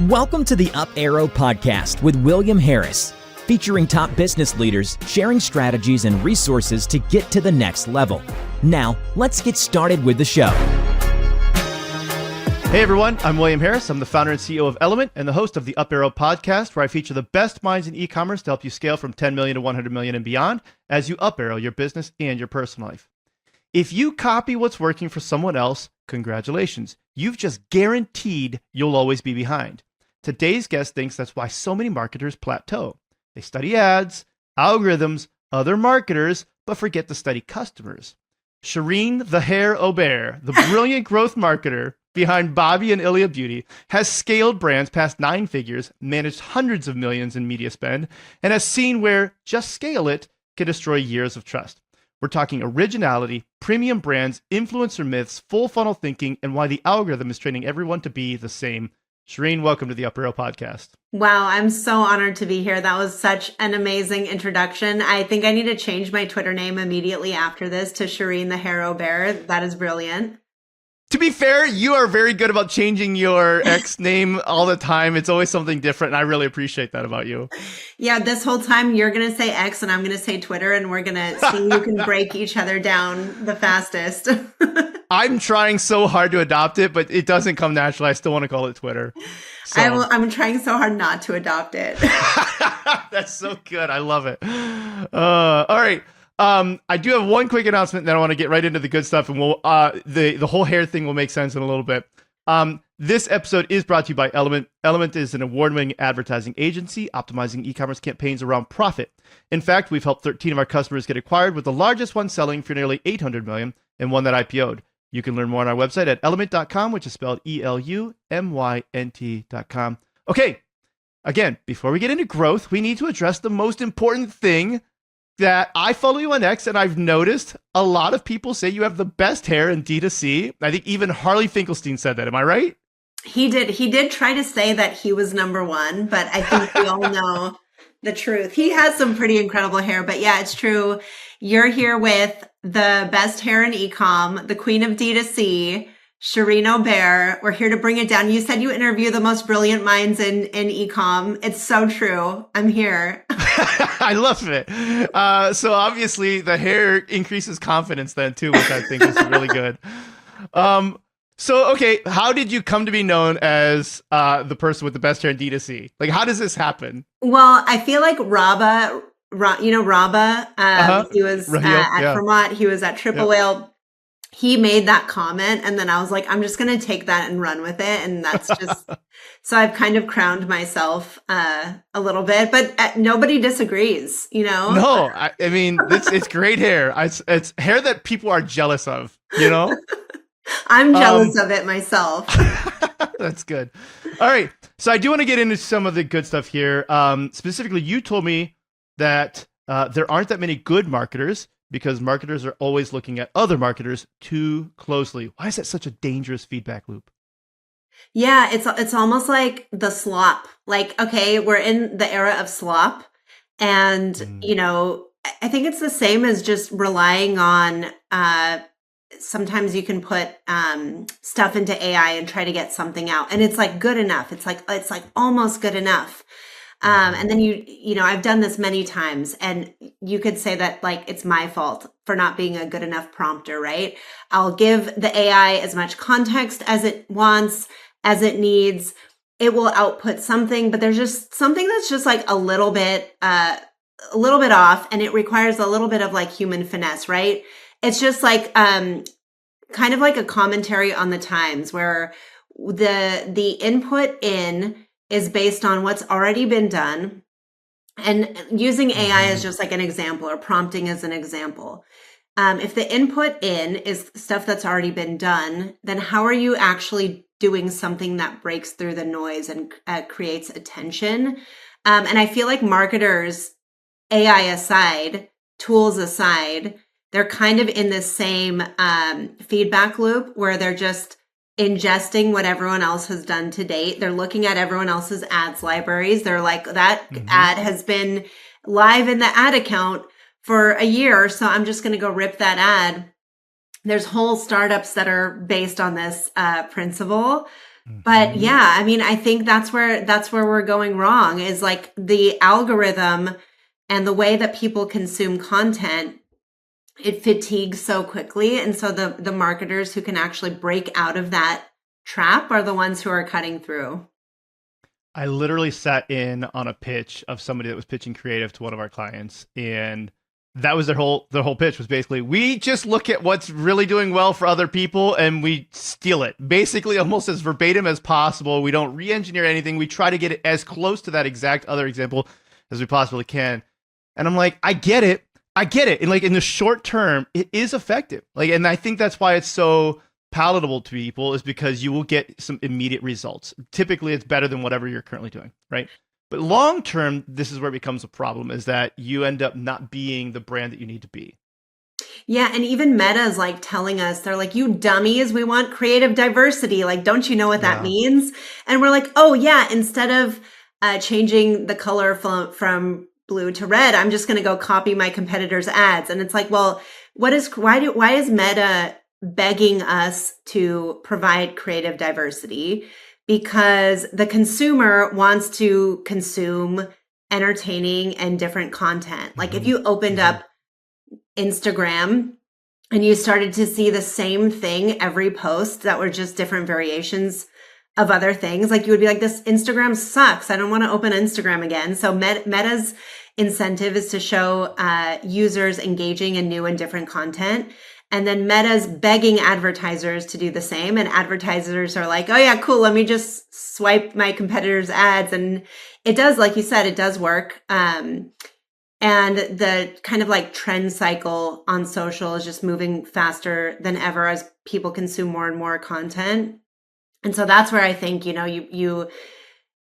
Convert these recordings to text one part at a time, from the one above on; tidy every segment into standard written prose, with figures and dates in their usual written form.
Welcome to the Up Arrow Podcast with William Harris, featuring top business leaders sharing strategies and resources to get to the next level. Now, let's get started with the show. Hey everyone, I'm William Harris. I'm the founder and CEO of Element and the host of the Up Arrow Podcast, where I feature the best minds in e-commerce to help you scale from 10 million to 100 million and beyond as you up arrow your business and your personal life. If you copy what's working for someone else, congratulations. You've just guaranteed you'll always be behind. Today's guest thinks that's why so many marketers plateau. They study ads, algorithms, other marketers, but forget to study customers. Cherene the Hair Aubert, the brilliant growth marketer behind Bobby and ILIA Beauty, has scaled brands past 9 figures, managed hundreds of millions in media spend, and has seen where just scale it can destroy years of trust. We're talking originality, premium brands, influencer myths, full funnel thinking, and why the algorithm is training everyone to be the same. Cherene, welcome to the Up Arrow Podcast. Wow, I'm so honored to be here. That was such an amazing introduction. I think I need to change my Twitter name immediately after this to Cherene the Hair Aubert. That is brilliant. To be fair, you are very good about changing your X name all the time. It's always something different, and I really appreciate that about you. Yeah, this whole time you're going to say X and I'm going to say Twitter, and we're going to see who can break each other down the fastest. I'm trying so hard to adopt it, but it doesn't come naturally. I still want to call it Twitter. So. I'm trying so hard not to adopt it. That's so good. I love it. All right. I do have one quick announcement, then I want to get right into the good stuff, and we'll the whole hair thing will make sense in a little bit. This episode is brought to you by Element. Element is an award-winning advertising agency optimizing e-commerce campaigns around profit. In fact, we've helped 13 of our customers get acquired, with the largest one selling for nearly $800 million and one that IPO'd. You can learn more on our website at element.com, which is spelled ELUMYNT.com. Okay, again, before we get into growth, we need to address the most important thing that I follow you on X, and I've noticed a lot of people say you have the best hair in D2C. I think even Harley Finkelstein said that. Am I right? He did try to say that he was number one, but I think we all know the truth. He has some pretty incredible hair, but yeah, it's true. You're here with the best hair in e-com, the queen of D2C, Cherene Aubert. We're here to bring it down. You said you interview the most brilliant minds in e-com. It's so true. I'm here. I love it. So obviously the hair increases confidence then too, which I think is really good. So, okay, how did you come to be known as the person with the best hair in D2C? Like, how does this happen? Well, I feel like Rabba, he was at Vermont. He was at Triple Whale. He made that comment, and then I was like, I'm just going to take that and run with it. And that's just, so I've kind of crowned myself a little bit, but nobody disagrees, you know? No, I mean, it's great hair. It's hair that people are jealous of, you know? I'm jealous of it myself. That's good. All right. So I do want to get into some of the good stuff here. Specifically, you told me that there aren't that many good marketers, because marketers are always looking at other marketers too closely. Why is that such a dangerous feedback loop? Yeah, it's almost like the slop. Like, okay, we're in the era of slop, and you know, I think it's the same as just relying on sometimes you can put stuff into AI and try to get something out, and it's like good enough. It's like almost good enough. And then you know, I've done this many times, and you could say that like it's my fault for not being a good enough prompter, right? I'll give the AI as much context as it wants, as it needs. It will output something, but there's just something that's just like a little bit off, and it requires a little bit of like human finesse, right? It's just like, kind of like a commentary on the times, where the input in is based on what's already been done. And using AI as just like an example, or prompting as an example. If the input in is stuff that's already been done, then how are you actually doing something that breaks through the noise and creates attention? And I feel like marketers, AI aside, tools aside, they're kind of in the same feedback loop, where they're just ingesting what everyone else has done to date. They're looking at everyone else's ads libraries. They're like, that ad has been live in the ad account for a year, so I'm just going to go rip that ad. There's whole startups that are based on this principle. But yeah, I mean, I think that's where we're going wrong is like the algorithm and the way that people consume content, it fatigues so quickly. And so the marketers who can actually break out of that trap are the ones who are cutting through. I literally sat in on a pitch of somebody that was pitching creative to one of our clients, and that was their whole pitch was basically, we just look at what's really doing well for other people and we steal it, basically almost as verbatim as possible. We don't re-engineer anything. We try to get it as close to that exact other example as we possibly can. And I'm like, I get it. And like in the short term, it is effective. Like, and I think that's why it's so palatable to people, is because you will get some immediate results. Typically, it's better than whatever you're currently doing, right? But long term, this is where it becomes a problem, is that you end up not being the brand that you need to be. Yeah, and even Meta is like telling us, they're like, you dummies, we want creative diversity. Like, don't you know what that means? And we're like, oh yeah, instead of changing the color from blue to red, I'm just going to go copy my competitors' ads. And it's like, well, why is Meta begging us to provide creative diversity? Because the consumer wants to consume entertaining and different content. Like if you opened up Instagram and you started to see the same thing every post that were just different variations of other things, like you would be like, this Instagram sucks. I don't want to open Instagram again. So Meta's incentive is to show users engaging in new and different content. And then Meta's begging advertisers to do the same. And advertisers are like, oh yeah, cool. Let me just swipe my competitors' ads. And it does, like you said, it does work. And the kind of like trend cycle on social is just moving faster than ever as people consume more and more content. And so that's where I think, you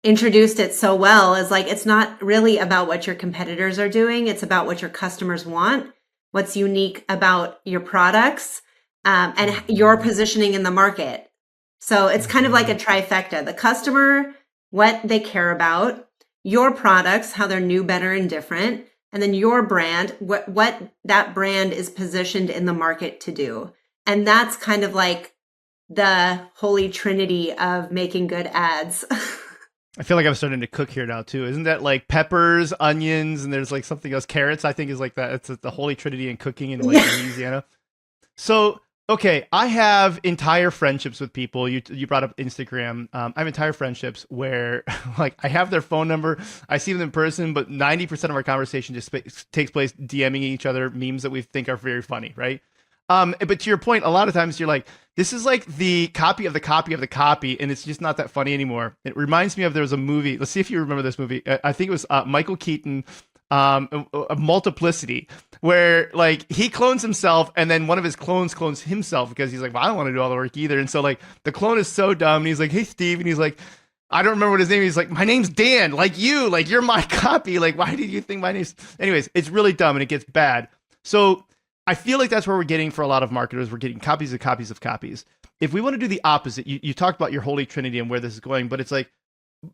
introduced it so well, is like, it's not really about what your competitors are doing. It's about what your customers want, what's unique about your products, and your positioning in the market. So it's kind of like a trifecta: the customer, what they care about, your products, how they're new, better, and different, and then your brand, what that brand is positioned in the market to do. And that's kind of like the holy trinity of making good ads. I feel like I'm starting to cook here now too. Isn't that like peppers, onions, and there's like something else? Carrots, I think, is like that. It's the holy trinity in cooking in like Louisiana. So, okay, I have entire friendships with people. You brought up Instagram. I have entire friendships where like I have their phone number. I see them in person, but 90% of our conversation just takes place DMing each other memes that we think are very funny, right? But to your point, a lot of times you're like, this is like the copy of the copy of the copy, and it's just not that funny anymore. It reminds me of, there was a movie. Let's see if you remember this movie. I think it was Michael Keaton, of Multiplicity, where like he clones himself, and then one of his clones himself, because he's like, well, I don't want to do all the work either. And so like the clone is so dumb, and he's like, hey, Steve, and he's like, I don't remember what his name is. He's like, my name's Dan, like you're my copy. Like, why did you think my name's... Anyways, it's really dumb, and it gets bad. So I feel like that's where we're getting, for a lot of marketers, we're getting copies of copies of copies. If we want to do the opposite, you talked about your holy trinity and where this is going, but it's like,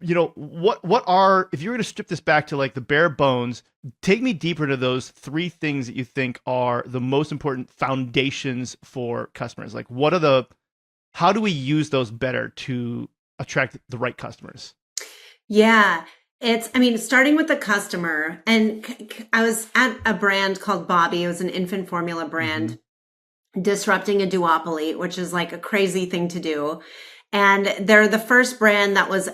if you were going to strip this back to like the bare bones, take me deeper to those three things that you think are the most important foundations for customers. Like how do we use those better to attract the right customers? Yeah. Starting with the customer, and I was at a brand called Bobby. It was an infant formula brand, disrupting a duopoly, which is like a crazy thing to do. And they're the first brand that was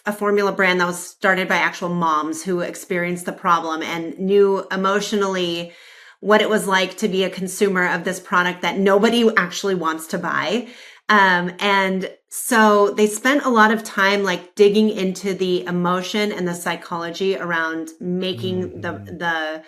a formula brand that was started by actual moms who experienced the problem and knew emotionally what it was like to be a consumer of this product that nobody actually wants to buy. And so they spent a lot of time like digging into the emotion and the psychology around making the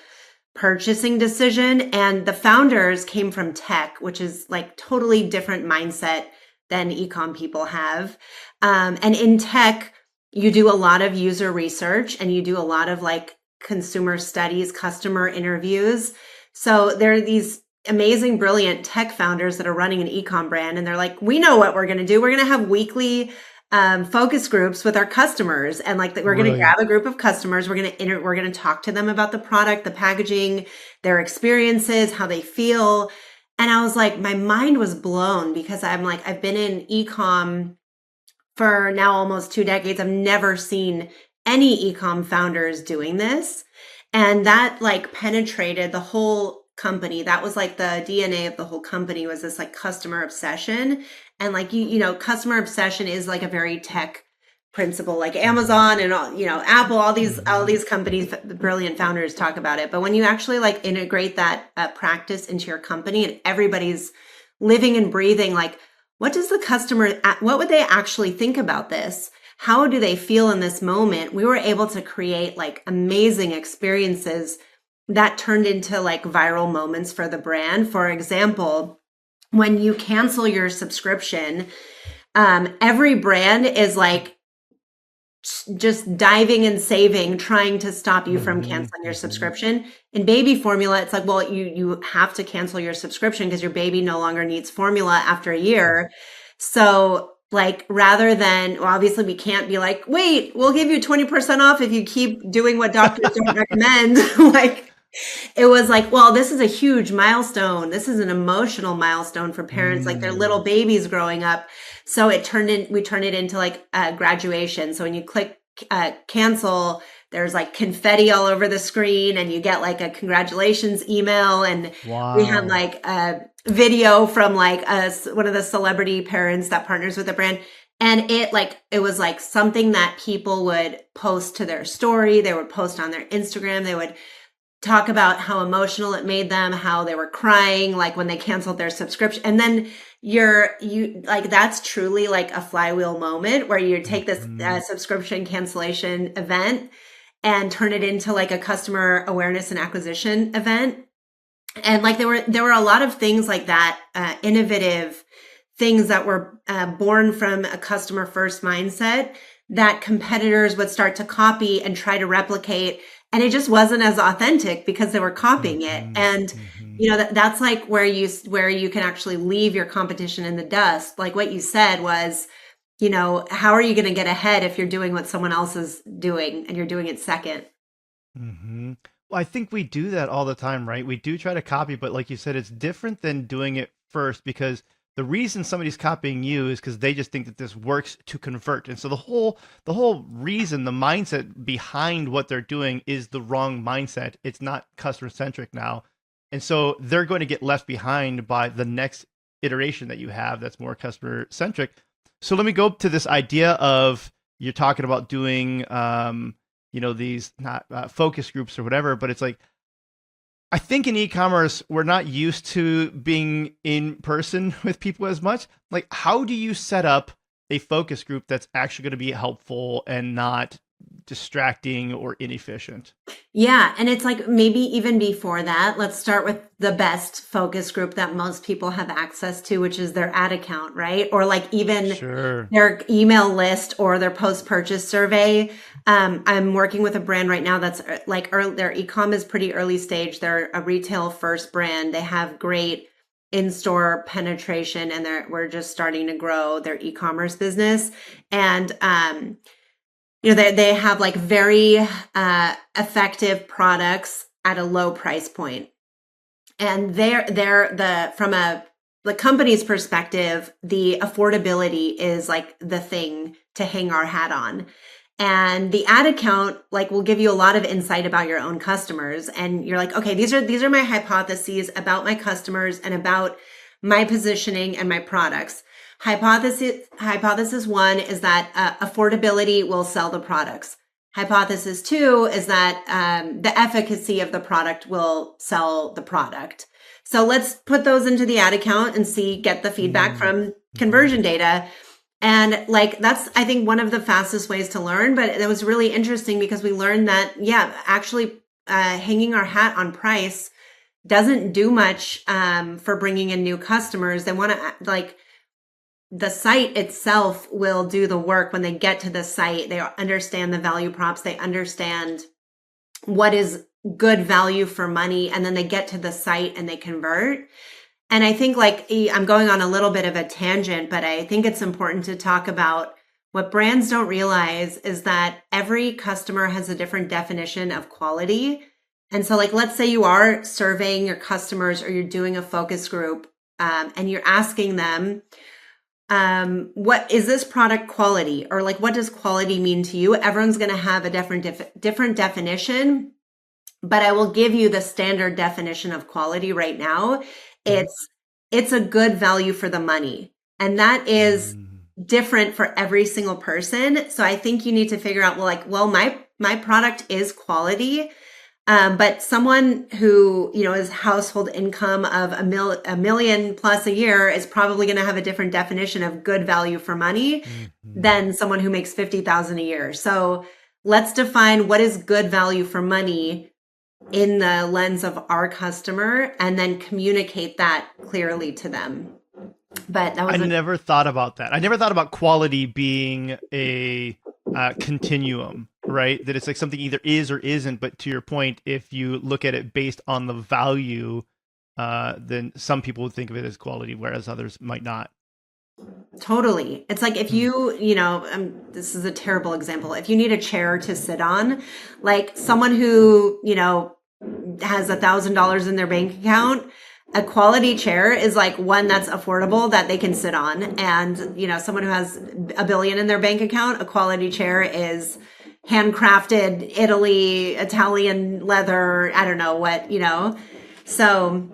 purchasing decision. And the founders came from tech, which is like totally different mindset than e-com people have. And in tech, you do a lot of user research and you do a lot of like consumer studies, customer interviews. So there are these amazing, brilliant tech founders that are running an e-com brand. And they're like, we know what we're going to do. We're going to have weekly focus groups with our customers. And like we're going to grab a group of customers. We're going to talk to them about the product, the packaging, their experiences, how they feel. And I was like, my mind was blown, because I'm like, I've been in e-com for now almost 2 decades, I've never seen any ecom founders doing this. And that like penetrated the whole company. That was like the DNA of the whole company, was this like customer obsession. And like, customer obsession is like a very tech principle, like Amazon and all, Apple, all these companies, the brilliant founders talk about it. But when you actually like integrate that practice into your company and everybody's living and breathing, like, what does the customer, what would they actually think about this? How do they feel in this moment? We were able to create like amazing experiences that turned into like viral moments for the brand. For example, when you cancel your subscription, every brand is like just diving and saving, trying to stop you from canceling your subscription. In baby formula, it's like, well, you have to cancel your subscription because your baby no longer needs formula after a year. So like, rather than, well, obviously we can't be like, wait, we'll give you 20% off if you keep doing what doctors don't recommend. Like, it was like, well, this is a huge milestone. This is an emotional milestone for parents, like their little babies growing up. So we turned it into like a graduation. So when you click cancel, there's like confetti all over the screen and you get like a congratulations email. And we had like a video from like one of the celebrity parents that partners with the brand. And it was like something that people would post to their story. They would post on their Instagram. They would talk about how emotional it made them, how they were crying, like when they canceled their subscription. And then you like, that's truly like a flywheel moment where you take this subscription cancellation event and turn it into like a customer awareness and acquisition event. And like, there were a lot of things like that, innovative things that were born from a customer first mindset that competitors would start to copy and try to replicate. And it just wasn't as authentic because they were copying it. And, that's like where you can actually leave your competition in the dust. Like what you said was, how are you going to get ahead if you're doing what someone else is doing and you're doing it second? Well, I think we do that all the time, right? We do try to copy, but like you said, it's different than doing it first, because the reason somebody's copying you is because they just think that this works to convert. And so the whole reason, the mindset behind what they're doing is the wrong mindset. It's not customer centric now. And so they're going to get left behind by the next iteration that you have that's more customer centric. So let me go to this idea of, you're talking about doing, these not focus groups or whatever, but it's like, I think in e-commerce, we're not used to being in person with people as much. Like, how do you set up a focus group that's actually going to be helpful and not distracting or inefficient? Yeah. And it's like, maybe even before that, let's start with the best focus group that most people have access to, which is their ad account, right? Or like even their email list or their post-purchase survey. I'm working with a brand right now that's like their e-com is pretty early stage. They're a retail first brand. They have great in-store penetration, and we're just starting to grow their e-commerce business. And they have like very effective products at a low price point. And from the company's perspective, the affordability is like the thing to hang our hat on. And the ad account like will give you a lot of insight about your own customers. And you're like, okay, these are my hypotheses about my customers and about my positioning and my products. Hypothesis 1 is that affordability will sell the products. Hypothesis 2 is that the efficacy of the product will sell the product. So let's put those into the ad account and get the feedback from conversion data. And like, that's, I think, one of the fastest ways to learn. But it was really interesting because we learned that, actually hanging our hat on price doesn't do much for bringing in new customers. They want to the site itself will do the work. When they get to the site, they understand the value props. They understand what is good value for money. And then they get to the site and they convert. And I think I'm going on a little bit of a tangent, but I think it's important to talk about what brands don't realize is that every customer has a different definition of quality. And so let's say you are surveying your customers or you're doing a focus group and you're asking them, what is this product quality, or like, what does quality mean to you? Everyone's going to have a different definition, but I will give you the standard definition of quality right now. It's a good value for the money. And that is different for every single person. So I think you need to figure out, my product is quality. But someone who, is household income of a million plus a year is probably going to have a different definition of good value for money than someone who makes 50,000 a year. So let's define what is good value for money in the lens of our customer, and then communicate that clearly to them. But that was I never thought about that. I never thought about quality being a continuum, right? That it's like something either is or isn't. But to your point, if you look at it based on the value, then some people would think of it as quality, whereas others might not. Totally. It's like if you, this is a terrible example. If you need a chair to sit on, like someone who, has $1,000 in their bank account, a quality chair is like one that's affordable that they can sit on. And, someone who has $1 billion in their bank account, a quality chair is handcrafted Italy, Italian leather, I don't know what, So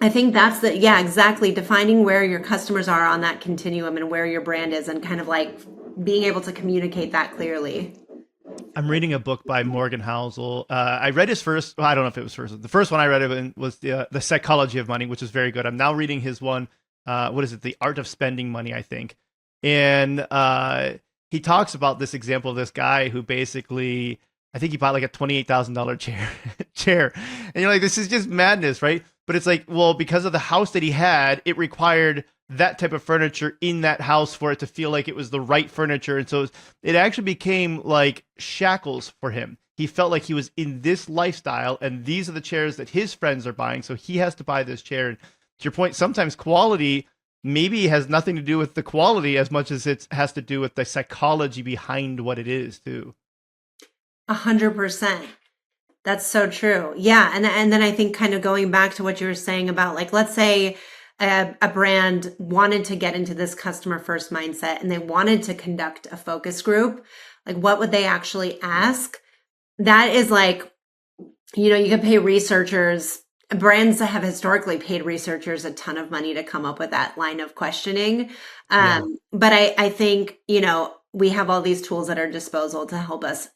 I think that's exactly, defining where your customers are on that continuum and where your brand is, and kind of like being able to communicate that clearly. I'm reading a book by Morgan Housel. I read his first, I don't know if it was first. The first one I read was the Psychology of Money, which is very good. I'm now reading his one. What is it? The Art of Spending Money, I think. And he talks about this example of this guy who basically, I think he bought like a $28,000 chair. And you're like, this is just madness, right? But it's like, well, because of the house that he had, it required that type of furniture in that house for it to feel like it was the right furniture. And so it actually became like shackles for him. He felt like he was in this lifestyle, and these are the chairs that his friends are buying, so he has to buy this chair. And to your point, sometimes quality maybe has nothing to do with the quality as much as it has to do with the psychology behind what it is too. 100%. That's so true. Yeah. And then I think, kind of going back to what you were saying about, like, let's say a brand wanted to get into this customer first mindset and they wanted to conduct a focus group. Like, what would they actually ask? That is like, you could pay researchers. Brands that have historically paid researchers a ton of money to come up with that line of questioning. But I think, we have all these tools at our disposal to help us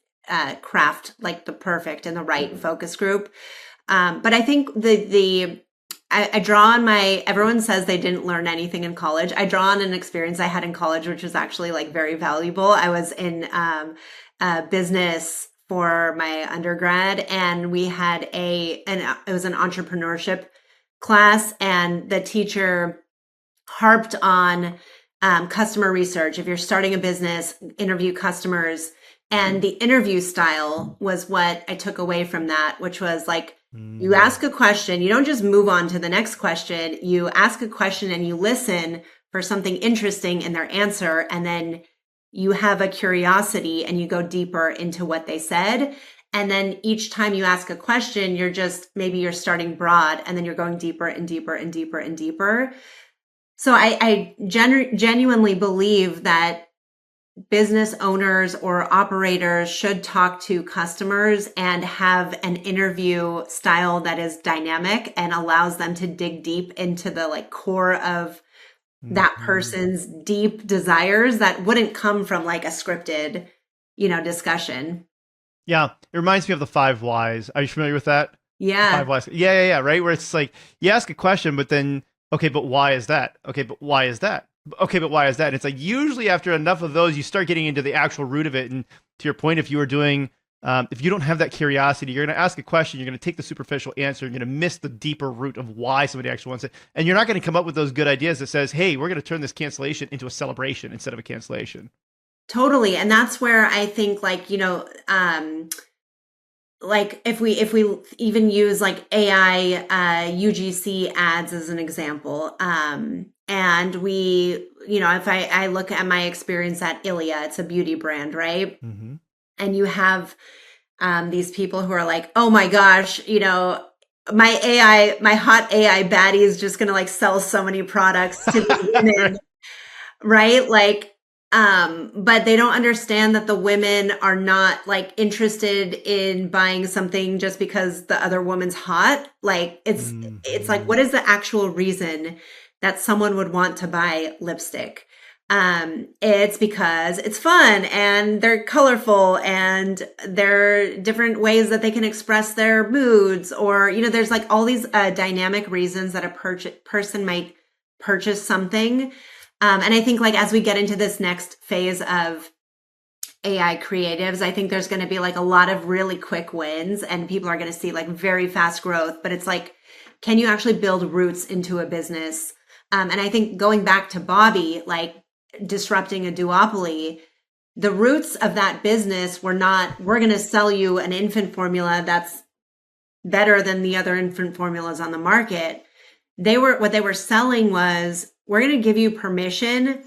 craft like the perfect and the right focus group. But I think I draw on everyone says they didn't learn anything in college. I draw on an experience I had in college, which was actually like very valuable. I was in business for my undergrad, and we had it was an entrepreneurship class, and the teacher harped on customer research. If you're starting a business, interview customers. And the interview style was what I took away from that, which was like, you ask a question, you don't just move on to the next question. You ask a question and you listen for something interesting in their answer. And then you have a curiosity and you go deeper into what they said. And then each time you ask a question, maybe you're starting broad, and then you're going deeper and deeper and deeper and deeper. So I genuinely believe that business owners or operators should talk to customers and have an interview style that is dynamic and allows them to dig deep into the like core of that person's deep desires that wouldn't come from like a scripted, discussion. Yeah. It reminds me of the 5 whys. Are you familiar with that? Yeah. 5 whys. Yeah. Right. Where it's like, you ask a question, but then, okay, but why is that? Okay, but why is that? Okay, but why is that? And it's like, usually after enough of those, you start getting into the actual root of it. And to your point, if you don't have that curiosity, you're going to ask a question, you're going to take the superficial answer, you're going to miss the deeper root of why somebody actually wants it. And you're not going to come up with those good ideas that says, hey, we're going to turn this cancellation into a celebration instead of a cancellation. Totally. And that's where I think like, like if we even use like AI UGC ads as an example, and we, if I look at my experience at ILIA, it's a beauty brand, right? Mm-hmm. And you have these people who are like, oh my gosh, my hot AI baddie is just going to like sell so many products to women. right? Like, but they don't understand that the women are not like interested in buying something just because the other woman's hot. Like it's like, Mhm. what is the actual reason that someone would want to buy lipstick? It's because it's fun and they're colorful and there are different ways that they can express their moods, or, there's like all these dynamic reasons that a person might purchase something. And I think like as we get into this next phase of AI creatives, I think there's going to be like a lot of really quick wins and people are going to see like very fast growth. But it's like, can you actually build roots into a business? And I think going back to Bobby, like disrupting a duopoly, the roots of that business were not, we're going to sell you an infant formula that's better than the other infant formulas on the market. What they were selling was, we're going to give you permission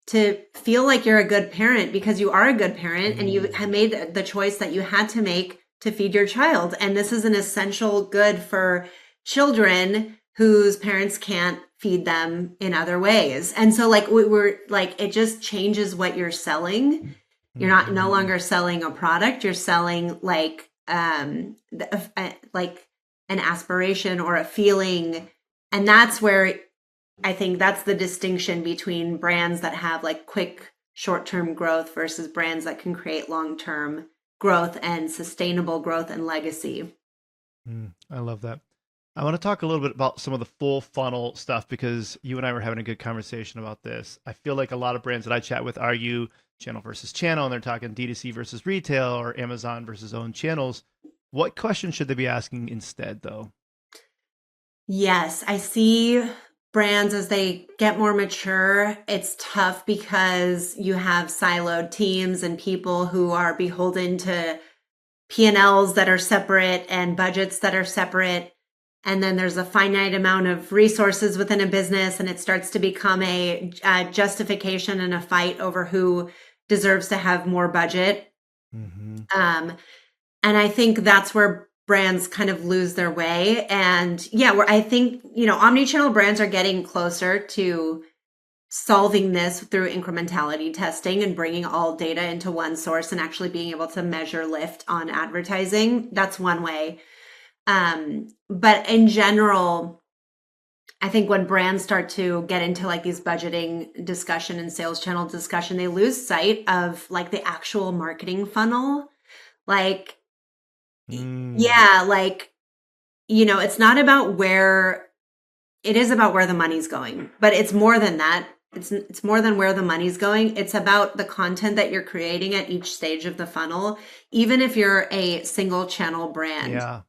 to feel like you're a good parent because you are a good parent and you have made the choice that you had to make to feed your child. And this is an essential good for children whose parents can't feed them in other ways. And so like we're like, it just changes what you're selling. You're not no longer selling a product. You're selling like, like an aspiration or a feeling. And that's where I think that's the distinction between brands that have like quick short-term growth versus brands that can create long-term growth and sustainable growth and legacy. I love that. I want to talk a little bit about some of the full funnel stuff because you and I were having a good conversation about this. I feel like a lot of brands that I chat with argue channel versus channel, and they're talking D2C versus retail or Amazon versus own channels. What questions should they be asking instead, though? Yes, I see brands as they get more mature. It's tough because you have siloed teams and people who are beholden to P&Ls that are separate and budgets that are separate. And then there's a finite amount of resources within a business, and it starts to become a justification and a fight over who deserves to have more budget. And I think that's where brands kind of lose their way. And yeah, where I think, omnichannel brands are getting closer to solving this through incrementality testing and bringing all data into one source and actually being able to measure lift on advertising. That's one way. But in general, I think when brands start to get into like these budgeting discussion and sales channel discussion, they lose sight of like the actual marketing funnel. Like, yeah, like, it's not about it is about where the money's going, but it's more than that. It's more than where the money's going. It's about the content that you're creating at each stage of the funnel. Even if you're a single channel brand. Yeah.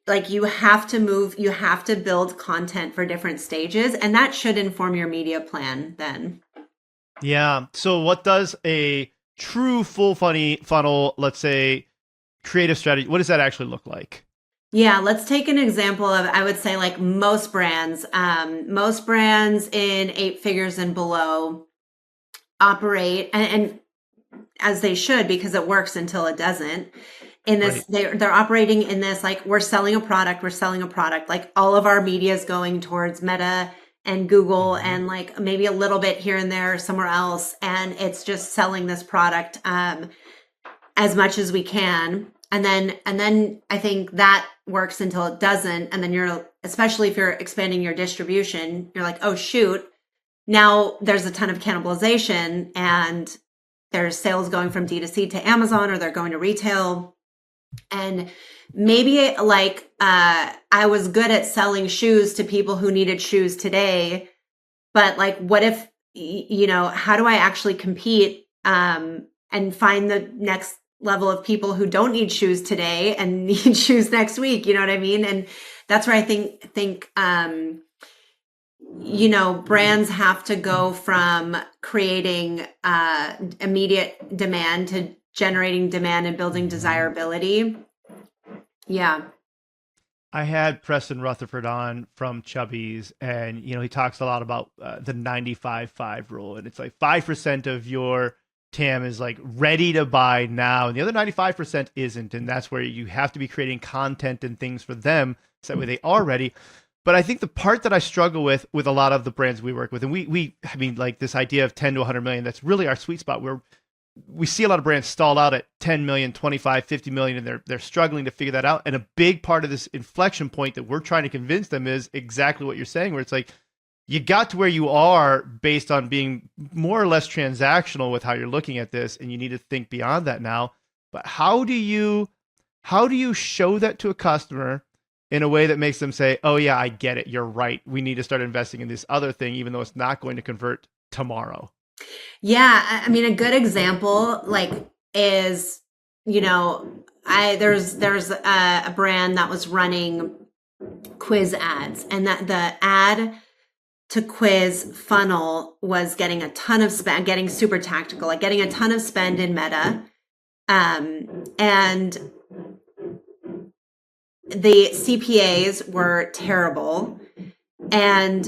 Like you have to build content for different stages, and that should inform your media plan then. Yeah. So what does a true full funnel, let's say, creative strategy, what does that actually look like? Yeah, let's take an example of, I would say like most brands in 8 figures and below operate, and as they should, because it works until it doesn't. In this, right. They're operating in this, like, we're selling a product. Like all of our media is going towards Meta and Google and like maybe a little bit here and there somewhere else. And it's just selling this product as much as we can. And then I think that works until it doesn't. And then especially if you're expanding your distribution, you're like, oh shoot, now there's a ton of cannibalization and there's sales going from D2C to Amazon, or they're going to retail. And maybe like, I was good at selling shoes to people who needed shoes today, but like, what if, how do I actually compete, and find the next level of people who don't need shoes today and need shoes next week? You know what I mean? And that's where I think, brands have to go from creating, immediate demand to generating demand and building desirability. Yeah. I had Preston Rutherford on from Chubby's, and he talks a lot about the 95-5 rule, and it's like 5% of your TAM is like ready to buy now, and the other 95% isn't, and that's where you have to be creating content and things for them so that way they are ready. But I think the part that I struggle with a lot of the brands we work with, and I mean, like this idea of 10 to 100 million, that's really our sweet spot where we see a lot of brands stall out at 10 million, 25, 50 million, and they're struggling to figure that out. And a big part of this inflection point that we're trying to convince them is exactly what you're saying, where it's like, you got to where you are based on being more or less transactional with how you're looking at this, and you need to think beyond that now. But how do you show that to a customer in a way that makes them say, oh yeah, I get it. You're right. We need to start investing in this other thing, even though it's not going to convert tomorrow. Yeah. I mean, a good example is, there's a brand that was running quiz ads, and that the ad to quiz funnel was getting a ton of spend, getting super tactical, like getting a ton of spend in Meta. And the CPAs were terrible. And,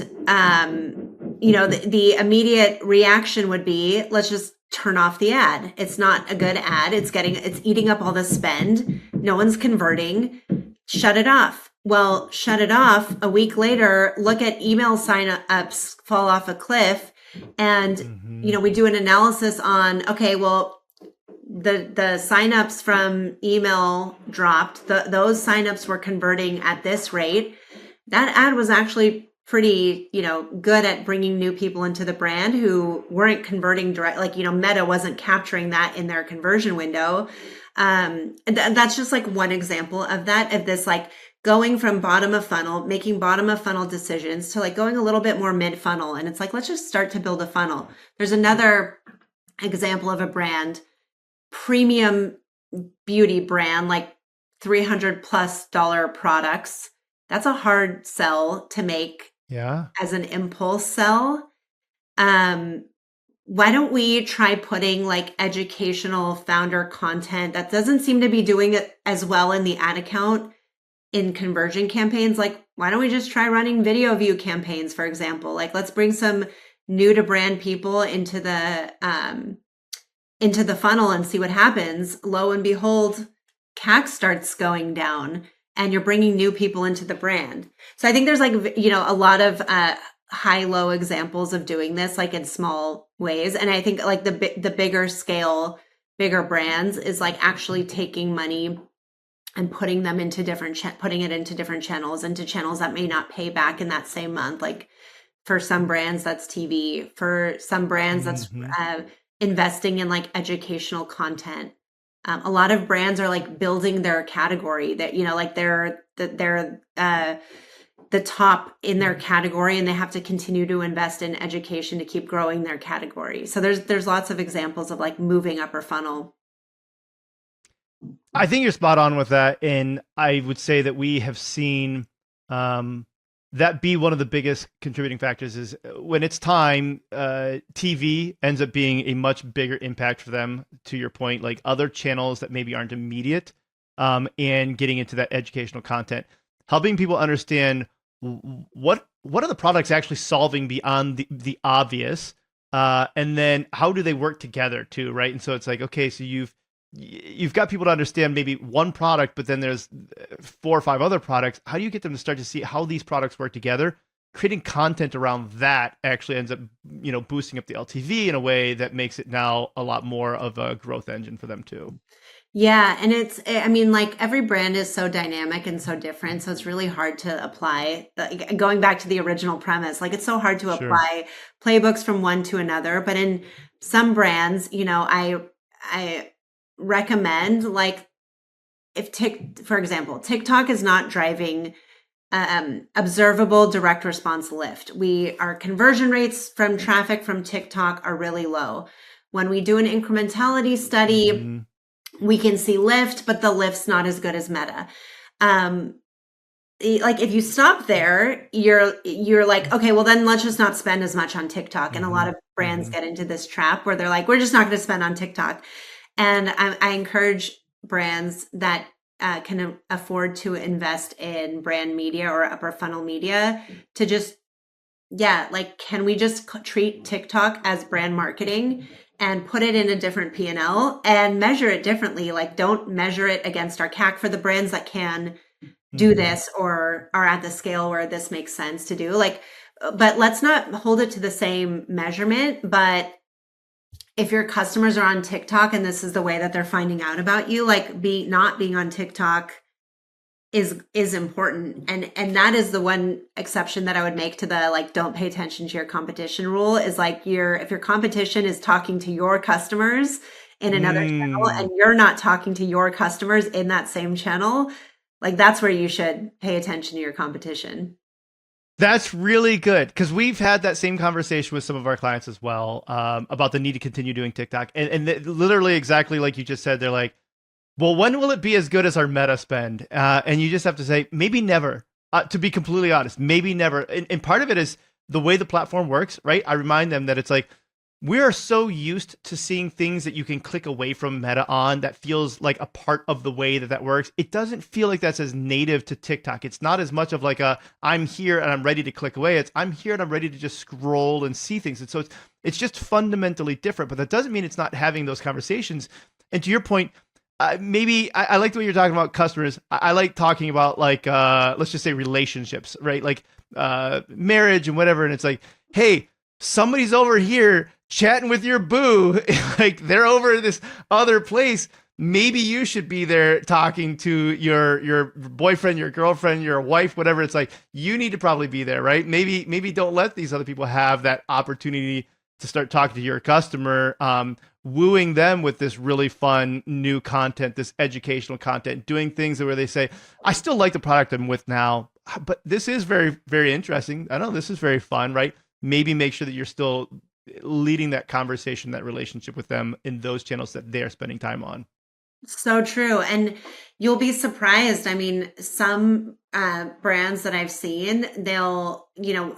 the immediate reaction would be, let's just turn off the ad. It's not a good ad. It's eating up all the spend. No one's converting. Shut it off. Well, shut it off. A week later, look at email sign-ups fall off a cliff. And, we do an analysis on, okay, well, the sign-ups from email dropped. Those sign-ups were converting at this rate. That ad was actually pretty, good at bringing new people into the brand who weren't converting direct. Meta wasn't capturing that in their conversion window. That's just one example of that, of this, going from bottom of funnel, making bottom of funnel decisions to going a little bit more mid funnel. And it's let's just start to build a funnel. There's another example of a brand, premium beauty brand, $300+ products. That's a hard sell to make as an impulse sell. Why don't we try putting educational founder content that doesn't seem to be doing it as well in the ad account in conversion campaigns? Why don't we just try running video view campaigns, for example? Let's bring some new to brand people into the funnel and see what happens. Lo and behold, CAC starts going down and you're bringing new people into the brand. So I think there's a lot of high-low examples of doing this in small ways. And I think the bigger scale, bigger brands is actually taking money and putting them into putting it into different channels, into channels that may not pay back in that same month. For some brands, that's TV. For some brands, that's investing in educational content. A lot of brands are building their category that, they're the top in their category, and they have to continue to invest in education to keep growing their category. So there's lots of examples of moving upper funnel. I think you're spot on with that. And I would say that we have seen that be one of the biggest contributing factors is when it's time, TV ends up being a much bigger impact for them, to your point, other channels that maybe aren't immediate, and getting into that educational content, helping people understand what are the products actually solving beyond the obvious, and then how do they work together too, right? And so it's okay, so you've got people to understand maybe one product, but then there's 4 or 5 other products. How do you get them to start to see how these products work together? Creating content around that actually ends up, boosting up the LTV in a way that makes it now a lot more of a growth engine for them too. Yeah. And every brand is so dynamic and so different. So it's really hard to apply, going back to the original premise, it's so hard to apply playbooks from one to another. But in some brands, I recommend for example, TikTok is not driving observable direct response lift. Our conversion rates from traffic from TikTok are really low. When we do an incrementality study, we can see lift, but the lift's not as good as Meta. If you stop there, you're okay, well then let's just not spend as much on TikTok. And a lot of brands get into this trap where they're we're just not going to spend on TikTok. And I encourage brands that can afford to invest in brand media or upper funnel media to just, can we just treat TikTok as brand marketing and put it in a different P&L and measure it differently? Don't measure it against our CAC for the brands that can. do this or are at the scale where this makes sense to do. Like, but let's not hold it to the same measurement. But if your customers are on TikTok and this is the way that they're finding out about you, like not being on TikTok is important. And that is the one exception that I would make to the like don't pay attention to your competition rule is like if your competition is talking to your customers in another channel and you're not talking to your customers in that same channel, like that's where you should pay attention to your competition. That's really good because we've had that same conversation with some of our clients as well about the need to continue doing TikTok. And literally exactly like you just said, they're like, well, when will it be as good as our meta spend? And you just have to say, maybe never, to be completely honest, maybe never. And part of it is the way the platform works, right? I remind them that it's like, we are so used to seeing things that you can click away from meta on that feels like a part of the way that works. It doesn't feel like that's as native to TikTok. It's not as much of like I'm here and I'm ready to click away. It's I'm here and I'm ready to just scroll and see things. And so it's just fundamentally different, but that doesn't mean it's not having those conversations. And to your point, maybe I like the way you're talking about customers. I like talking about like, let's just say relationships, right? Like marriage and whatever. And it's like, hey, somebody's over here chatting with your boo. Like they're over this other place. Maybe you should be there talking to your boyfriend, your girlfriend, your wife, whatever. It's like, you need to probably be there, right? Maybe don't let these other people have that opportunity to start talking to your customer, wooing them with this really fun new content, this educational content, doing things where they say, I still like the product I'm with now, but this is very, very interesting. I know this is very fun, right? Maybe make sure that you're still leading that conversation, that relationship with them in those channels that they're spending time on. So true. And you'll be surprised. I mean, some brands that I've seen,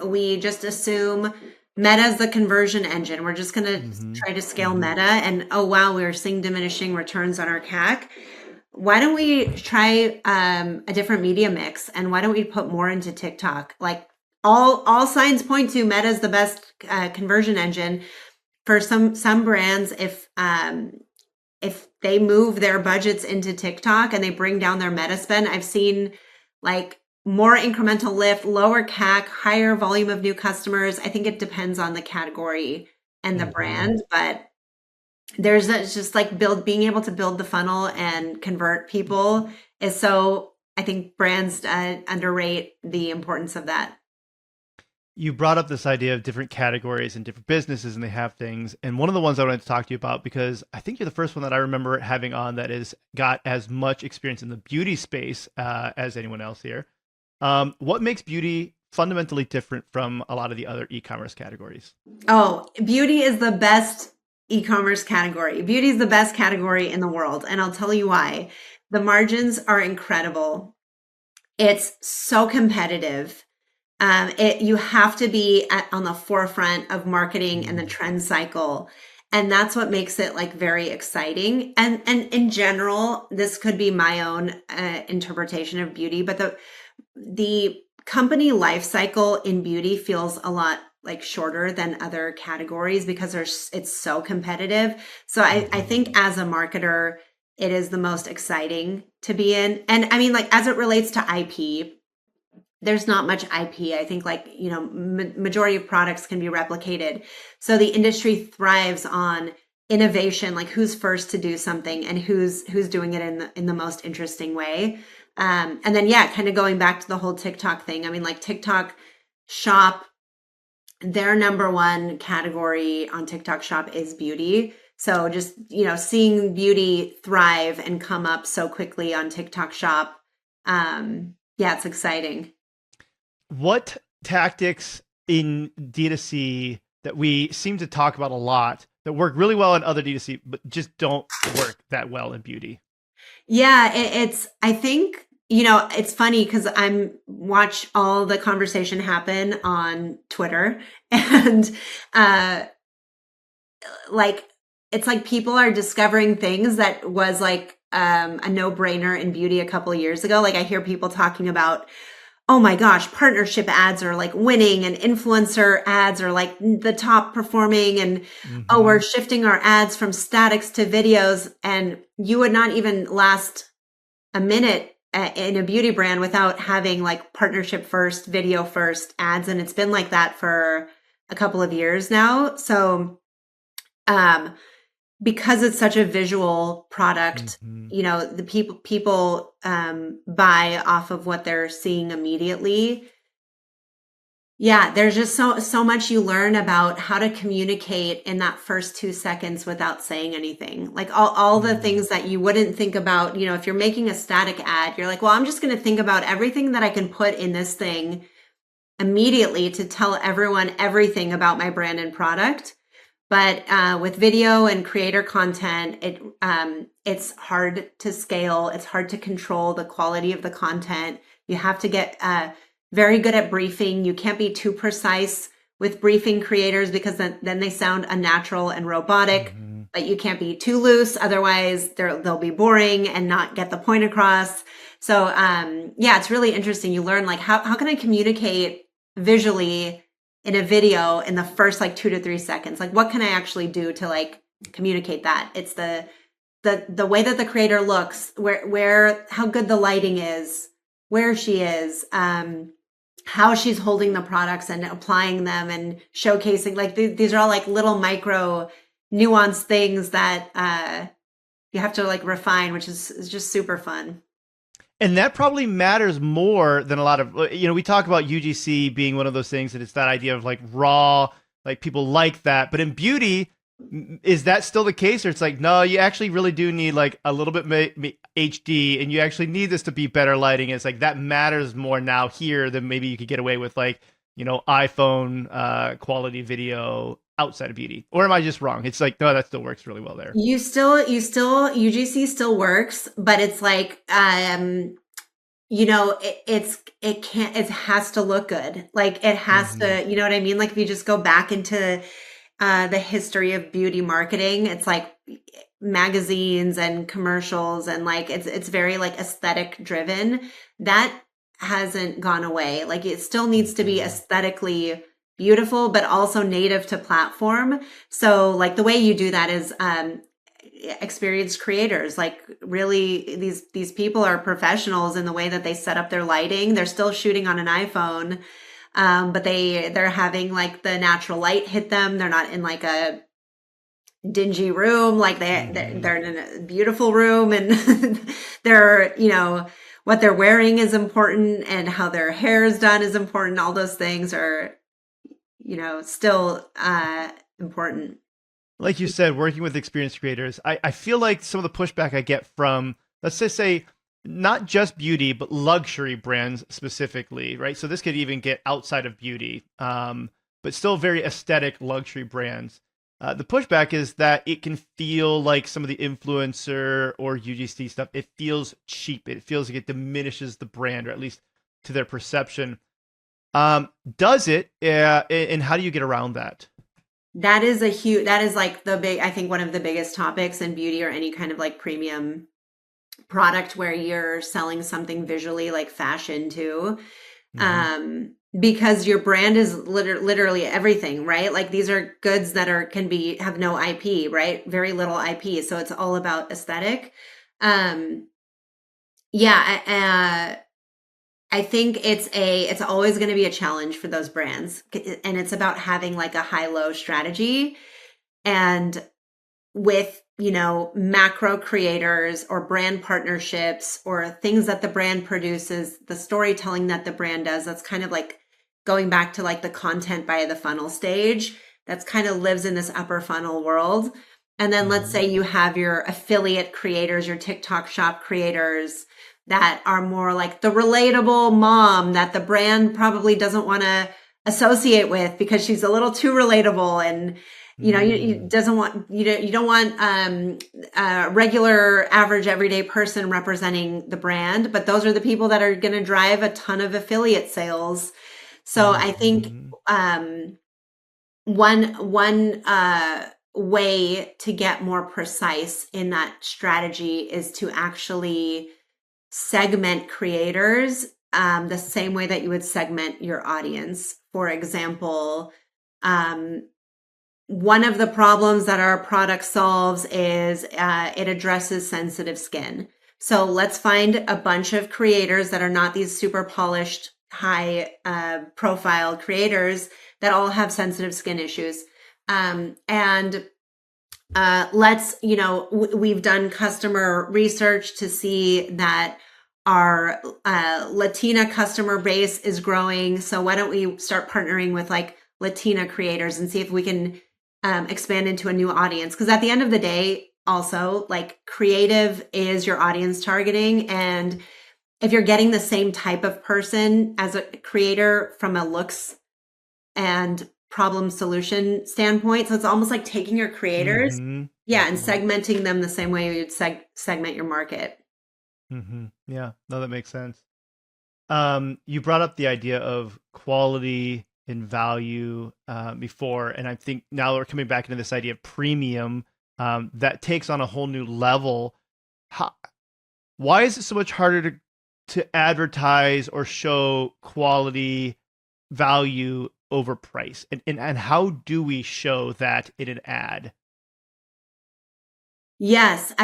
we just assume Meta is the conversion engine. We're just going to try to scale Meta and, oh, wow, we're seeing diminishing returns on our CAC. Why don't we try a different media mix? And why don't we put more into TikTok? Like all signs point to Meta is the best conversion engine for some brands. If they move their budgets into TikTok and they bring down their Meta spend, I've seen like more incremental lift, lower CAC, higher volume of new customers. I think it depends on the category and the brand, but it's just like being able to build the funnel and convert people is so, I think brands underrate the importance of that. You brought up this idea of different categories and different businesses, and they have things. And one of the ones I wanted to talk to you about, because I think you're the first one that I remember having on that has got as much experience in the beauty space as anyone else here. What makes beauty fundamentally different from a lot of the other e-commerce categories? Oh, beauty is the best e-commerce category. Beauty is the best category in the world. And I'll tell you why. The margins are incredible. It's so competitive. You have to be on the forefront of marketing and the trend cycle. And that's what makes it like very exciting. And in general, this could be my own interpretation of beauty, but the company life cycle in beauty feels a lot like shorter than other categories because it's so competitive. So I think as a marketer, it is the most exciting to be in. And I mean, like as it relates to IP, there's not much IP. I think majority of products can be replicated. So the industry thrives on innovation, like who's first to do something and who's doing it in the most interesting way. And then, kind of going back to the whole TikTok thing. I mean, like TikTok Shop, their number one category on TikTok Shop is beauty. So just, seeing beauty thrive and come up so quickly on TikTok Shop. It's exciting. What tactics in D2C that we seem to talk about a lot that work really well in other D2C, but just don't work that well in beauty? Yeah, I think, it's funny because watch all the conversation happen on Twitter and it's like people are discovering things that was like a no-brainer in beauty a couple of years ago. Like I hear people talking about, oh my gosh, partnership ads are like winning and influencer ads are like the top performing and oh, we're shifting our ads from statics to videos, and you would not even last a minute in a beauty brand without having like partnership first, video first ads. And it's been like that for a couple of years now. So, because it's such a visual product, the people buy off of what they're seeing immediately. Yeah, there's just so much you learn about how to communicate in that first 2 seconds without saying anything. Like all the things that you wouldn't think about, if you're making a static ad, you're like, well, I'm just going to think about everything that I can put in this thing immediately to tell everyone everything about my brand and product. But with video and creator content, it's hard to scale. It's hard to control the quality of the content. You have to get very good at briefing. You can't be too precise with briefing creators because then they sound unnatural and robotic. But you can't be too loose. Otherwise, they'll be boring and not get the point across. So it's really interesting. You learn like how can I communicate visually in a video in the first like 2 to 3 seconds? Like what can I actually do to like communicate that? It's the way that the creator looks, where how good the lighting is, where she is, how she's holding the products and applying them and showcasing. Like these are all like little micro nuanced things that you have to like refine, which is just super fun. And that probably matters more than a lot of, we talk about UGC being one of those things that it's that idea of like raw, like people like that. But in beauty, is that still the case? Or it's like, no, you actually really do need like a little bit HD and you actually need this to be better lighting. It's like that matters more now here than maybe you could get away with like, iPhone quality video outside of beauty. Or am I just wrong? It's like, no, that still works really well there. UGC still works, but it's like, it has to look good. Like it has to, you know what I mean? Like if you just go back into the history of beauty marketing, it's like magazines and commercials and like it's very like aesthetic driven. That hasn't gone away. Like it still needs to be aesthetically beautiful, but also native to platform. So like the way you do that is experienced creators. Like really these people are professionals in the way that they set up their lighting. They're still shooting on an iPhone. But they're having like the natural light hit them. They're not in like a dingy room. Like they're in a beautiful room and they're, what they're wearing is important and how their hair is done is important. All those things are, still important. Like you said, working with experienced creators, I feel like some of the pushback I get from, let's just say, not just beauty, but luxury brands specifically, right? So this could even get outside of beauty, but still very aesthetic luxury brands. The pushback is that it can feel like some of the influencer or UGC stuff, it feels cheap. It feels like it diminishes the brand, or at least to their perception. Does it? And how do you get around that? That is like I think one of the biggest topics in beauty or any kind of like premium product where you're selling something visually like fashion too. Because your brand is literally everything, right? Like these are goods that have no IP, right? Very little IP. So it's all about aesthetic. I think it's always going to be a challenge for those brands. And it's about having like a high-low strategy. And with, macro creators or brand partnerships or things that the brand produces, the storytelling that the brand does, that's kind of like going back to like the content by the funnel stage. That's kind of lives in this upper funnel world. And then let's say you have your affiliate creators, your TikTok shop creators that are more like the relatable mom that the brand probably doesn't want to associate with because she's a little too relatable and you don't want a regular average everyday person representing the brand, but those are the people that are going to drive a ton of affiliate sales. So I think one way to get more precise in that strategy is to actually segment creators the same way that you would segment your audience. For example, one of the problems that our product solves is it addresses sensitive skin. So let's find a bunch of creators that are not these super polished, high profile creators that all have sensitive skin issues. And let's, we've done customer research to see that our Latina customer base is growing. So why don't we start partnering with like Latina creators and see if we can expand into a new audience? Because at the end of the day, also like creative is your audience targeting. And if you're getting the same type of person as a creator from a looks and problem solution standpoint, so it's almost like taking your creators, and segmenting them the same way you'd segment your market. Yeah, no, that makes sense. You brought up the idea of quality and value before, and I think now we're coming back into this idea of premium that takes on a whole new level. Why is it so much harder to advertise or show quality, value over price? And how do we show that in an ad? Yes.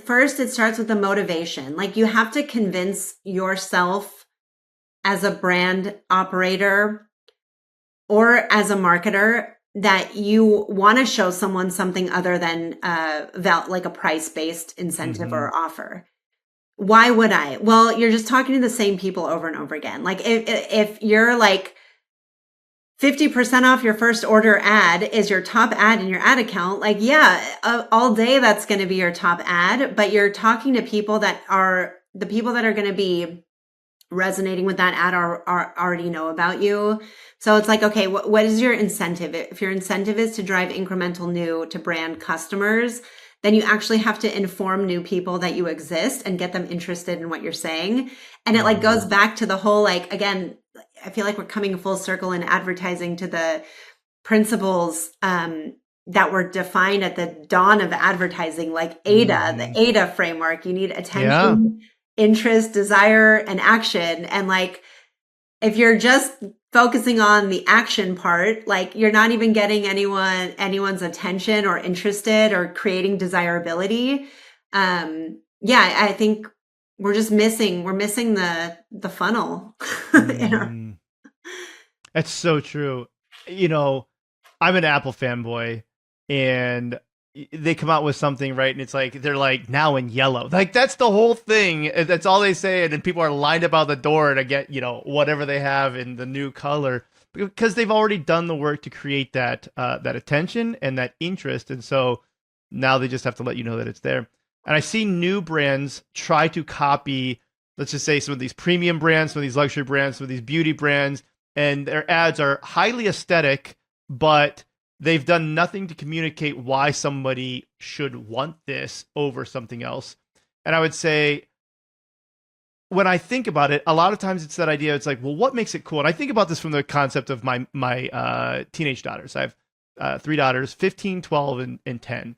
First, it starts with the motivation. Like you have to convince yourself as a brand operator or as a marketer that you want to show someone something other than like a price-based incentive or offer. Why would I? Well, you're just talking to the same people over and over again. Like if you're like 50% off your first order ad is your top ad in your ad account, like, yeah, all day that's going to be your top ad, but you're talking to people that are the people that are going to be resonating with that ad are already know about you. So it's like, okay, what is your incentive? If your incentive is to drive incremental new to brand customers, then you actually have to inform new people that you exist and get them interested in what you're saying. And it like goes back to the whole, like, again, I feel like we're coming full circle in advertising to the principles that were defined at the dawn of advertising, like ADA, the ADA framework. You need attention, interest, desire, and action. And like, if you're just focusing on the action part, like you're not even getting anyone's attention or interested or creating desirability. I think we're missing the funnel. That's so true. I'm an Apple fanboy, and they come out with something, right? And it's like, they're like, now in yellow. Like, that's the whole thing. That's all they say. And then people are lined up out the door to get, whatever they have in the new color, because they've already done the work to create that attention and that interest. And so now they just have to let you know that it's there. And I see new brands try to copy, let's just say, some of these premium brands, some of these luxury brands, some of these beauty brands, and their ads are highly aesthetic, but they've done nothing to communicate why somebody should want this over something else. And I would say, when I think about it, a lot of times it's that idea. It's like, well, what makes it cool? And I think about this from the concept of my teenage daughters. I have 3 daughters, 15, 12, and 10.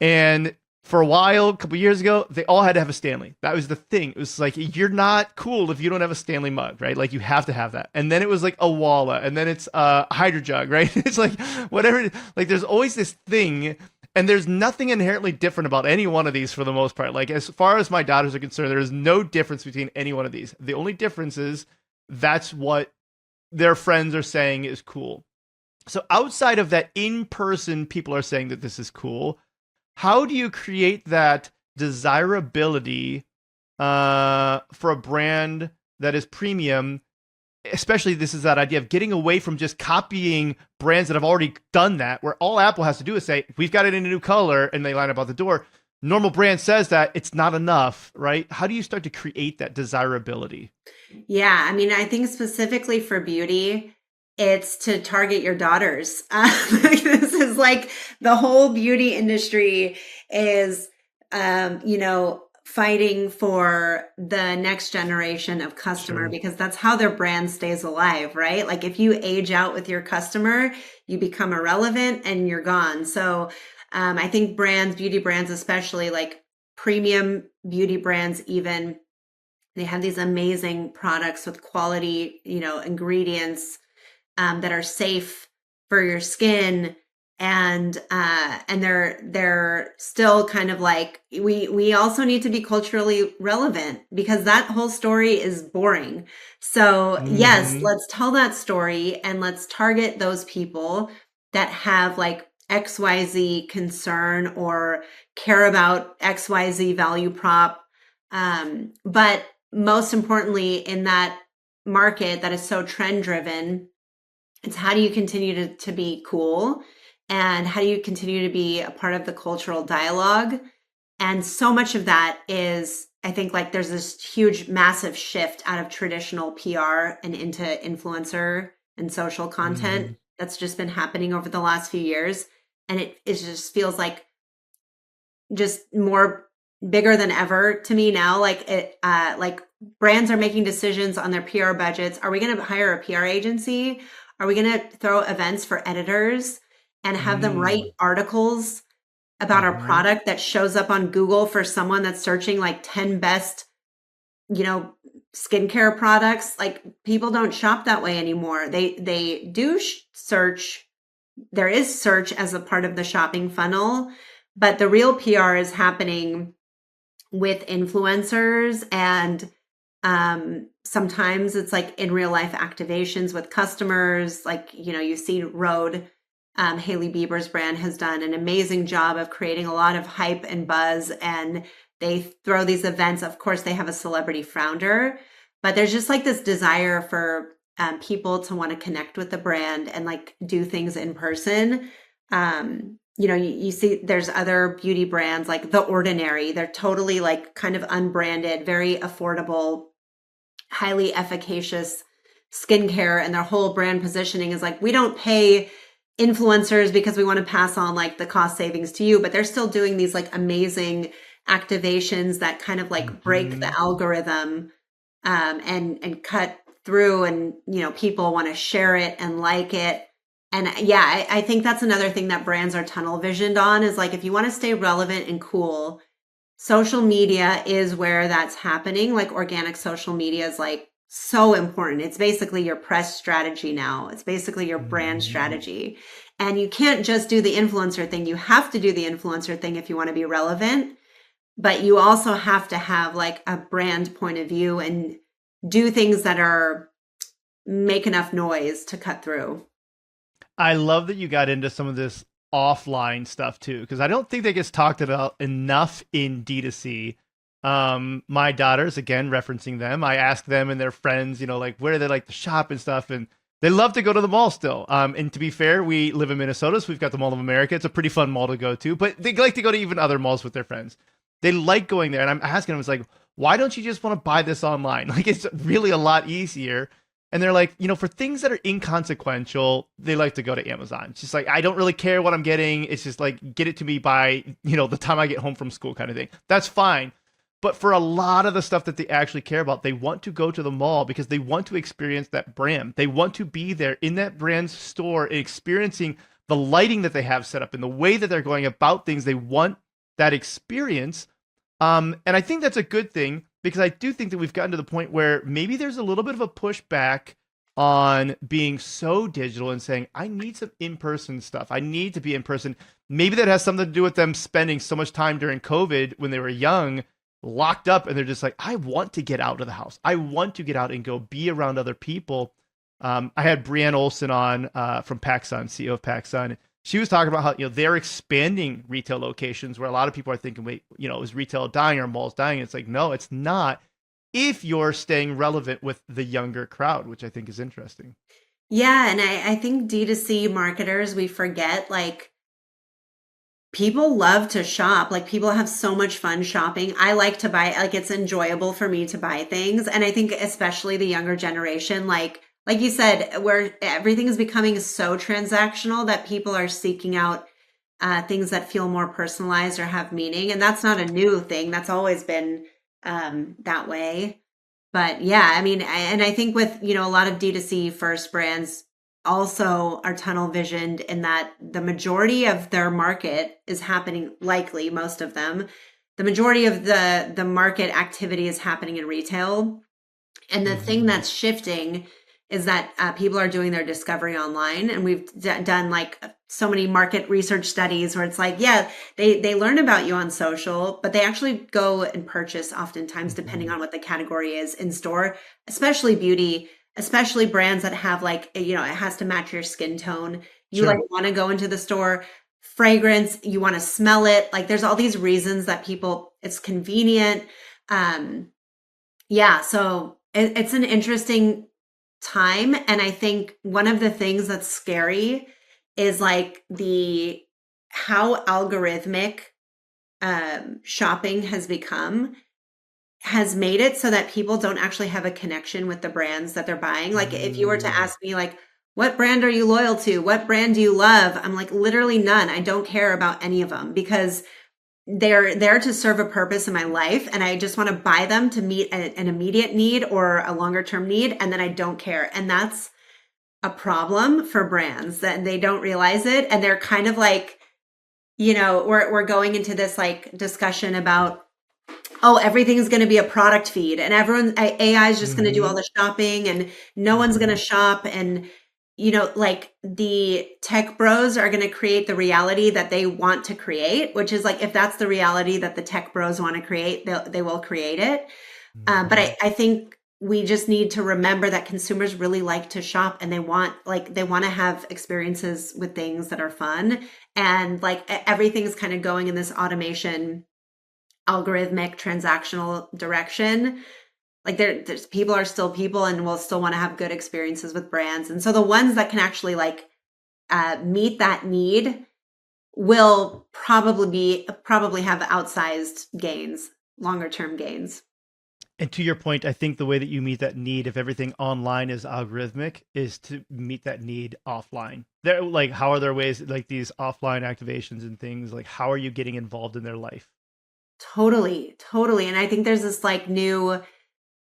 And for a while, a couple years ago, they all had to have a Stanley. That was the thing. It was like, you're not cool if you don't have a Stanley mug, right? Like, you have to have that. And then it was like a Walla, and then it's a Hydro Jug, right? It's like, whatever. Like, there's always this thing, and there's nothing inherently different about any one of these for the most part. Like, as far as my daughters are concerned, there is no difference between any one of these. The only difference is that's what their friends are saying is cool. So outside of that, in person, people are saying that this is cool. How do you create that desirability for a brand that is premium? Especially, this is that idea of getting away from just copying brands that have already done that, where all Apple has to do is say, we've got it in a new color, and they line up out the door. Normal brand says that it's not enough, right? How do you start to create that desirability? Yeah, I mean, I think specifically for beauty, it's to target your daughters. This is like the whole beauty industry is, fighting for the next generation of customer, because that's how their brand stays alive, right? Like, if you age out with your customer, you become irrelevant and you're gone. So I think beauty brands, especially like premium beauty brands, even, they have these amazing products with quality, ingredients that are safe for your skin and they're still kind of like, we also need to be culturally relevant because that whole story is boring. So yes, Mm-hmm. let's tell that story and let's target those people that have like XYZ concern or care about XYZ value prop. But most importantly, in that market that is so trend driven, it's how do you continue to be cool, and how do you continue to be a part of the cultural dialogue? And so much of that is, I think, like there's this huge, massive shift out of traditional PR and into influencer and social Mm-hmm. content that's just been happening over the last few years. And it just feels like just more bigger than ever to me now. Like brands are making decisions on their PR budgets. Are we going to hire a PR agency? Are we going to throw events for editors and have them write articles about our Mm-hmm. product that shows up on Google for someone that's searching like 10 best, skincare products? Like, people don't shop that way anymore. They do search. There is search as a part of the shopping funnel, but the real PR is happening with influencers, and sometimes it's like in real life activations with customers. Like, you see Rode, Hailey Bieber's brand has done an amazing job of creating a lot of hype and buzz, and they throw these events. Of course, they have a celebrity founder, but there's just like this desire for people to want to connect with the brand and like do things in person. You see there's other beauty brands like The Ordinary. They're totally like kind of unbranded, very affordable, highly efficacious skincare, and their whole brand positioning is like, we don't pay influencers because we want to pass on like the cost savings to you, but they're still doing these like amazing activations that kind of like break Mm-hmm. the algorithm, and cut through, and people want to share it and like it. And yeah, I think that's another thing that brands are tunnel visioned on, is like, if you want to stay relevant and cool, social media is where that's happening. Like, organic social media is like so important. It's basically your press strategy now. It's basically your brand Mm-hmm. strategy. And you can't just do the influencer thing. You have to do the influencer thing if you want to be relevant, but you also have to have like a brand point of view and do things that are make enough noise to cut through. I love that you got into some of this offline stuff too, because I don't think that gets talked about enough in D2C. My daughters, again, referencing them, I ask them and their friends, like where they like to shop and stuff, and they love to go to the mall still. And to be fair, we live in Minnesota, so we've got the Mall of America. It's a pretty fun mall to go to, but they like to go to even other malls with their friends. They like going there, and I'm asking them, it's like, why don't you just want to buy this online? Like, it's really a lot easier. And they're like, for things that are inconsequential, they like to go to Amazon. It's just like, I don't really care what I'm getting. It's just like, get it to me by, the time I get home from school kind of thing. That's fine. But for a lot of the stuff that they actually care about, they want to go to the mall because they want to experience that brand. They want to be there in that brand's store, experiencing the lighting that they have set up and the way that they're going about things. They want that experience. And I think that's a good thing, because I do think that we've gotten to the point where maybe there's a little bit of a pushback on being so digital and saying, I need some in-person stuff. I need to be in person. Maybe that has something to do with them spending so much time during COVID when they were young, locked up, and they're just like, I want to get out of the house. I want to get out and go be around other people. I had Brianne Olson on from PacSun, CEO of PacSun. She was talking about how, they're expanding retail locations, where a lot of people are thinking, wait, is retail dying or malls dying? It's like, no, it's not, if you're staying relevant with the younger crowd, which I think is interesting. Yeah. And I think D2C marketers, we forget, like, people love to shop. Like, people have so much fun shopping. I like to buy, like, it's enjoyable for me to buy things. And I think especially the younger generation, like you said, where everything is becoming so transactional that people are seeking out things that feel more personalized or have meaning. And that's not a new thing. That's always been that way. But yeah, I mean, and I think with, a lot of D2C first brands also are tunnel visioned in that the majority of their market is happening, likely most of them, the majority of the market activity is happening in retail. And the thing Mm-hmm. that's shifting is that people are doing their discovery online. And we've done like so many market research studies where it's like, yeah, they learn about you on social, but they actually go and purchase oftentimes, depending on what the category is in store, especially beauty, especially brands that have like, it has to match your skin tone. You Sure. like want to go into the store. Fragrance, you want to smell it. Like there's all these reasons that it's convenient. So it's an interesting time. And I think one of the things that's scary is like how algorithmic shopping has made it so that people don't actually have a connection with the brands that they're buying. Like if you were to ask me like, what brand are you loyal to? What brand do you love? I'm like, literally none. I don't care about any of them because they're there to serve a purpose in my life. And I just want to buy them to meet an immediate need or a longer term need. And then I don't care. And that's a problem for brands that they don't realize it. And they're kind of like, we're going into this like discussion about, oh, everything's going to be a product feed and AI is just going to do all the shopping and no one's going to shop. And, like the tech bros are going to create the reality that they want to create, which is like, if that's the reality that the tech bros want to create, they will create it. But I think we just need to remember that consumers really like to shop and they want to have experiences with things that are fun. And like everything's kind of going in this automation, algorithmic, transactional direction. Like there's people are still people and will still want to have good experiences with brands. And so the ones that can actually like meet that need will probably have outsized gains, longer term gains. And to your point, I think the way that you meet that need, if everything online is algorithmic, is to meet that need offline. How are there ways like these offline activations and things, like how are you getting involved in their life? Totally. And I think there's this like new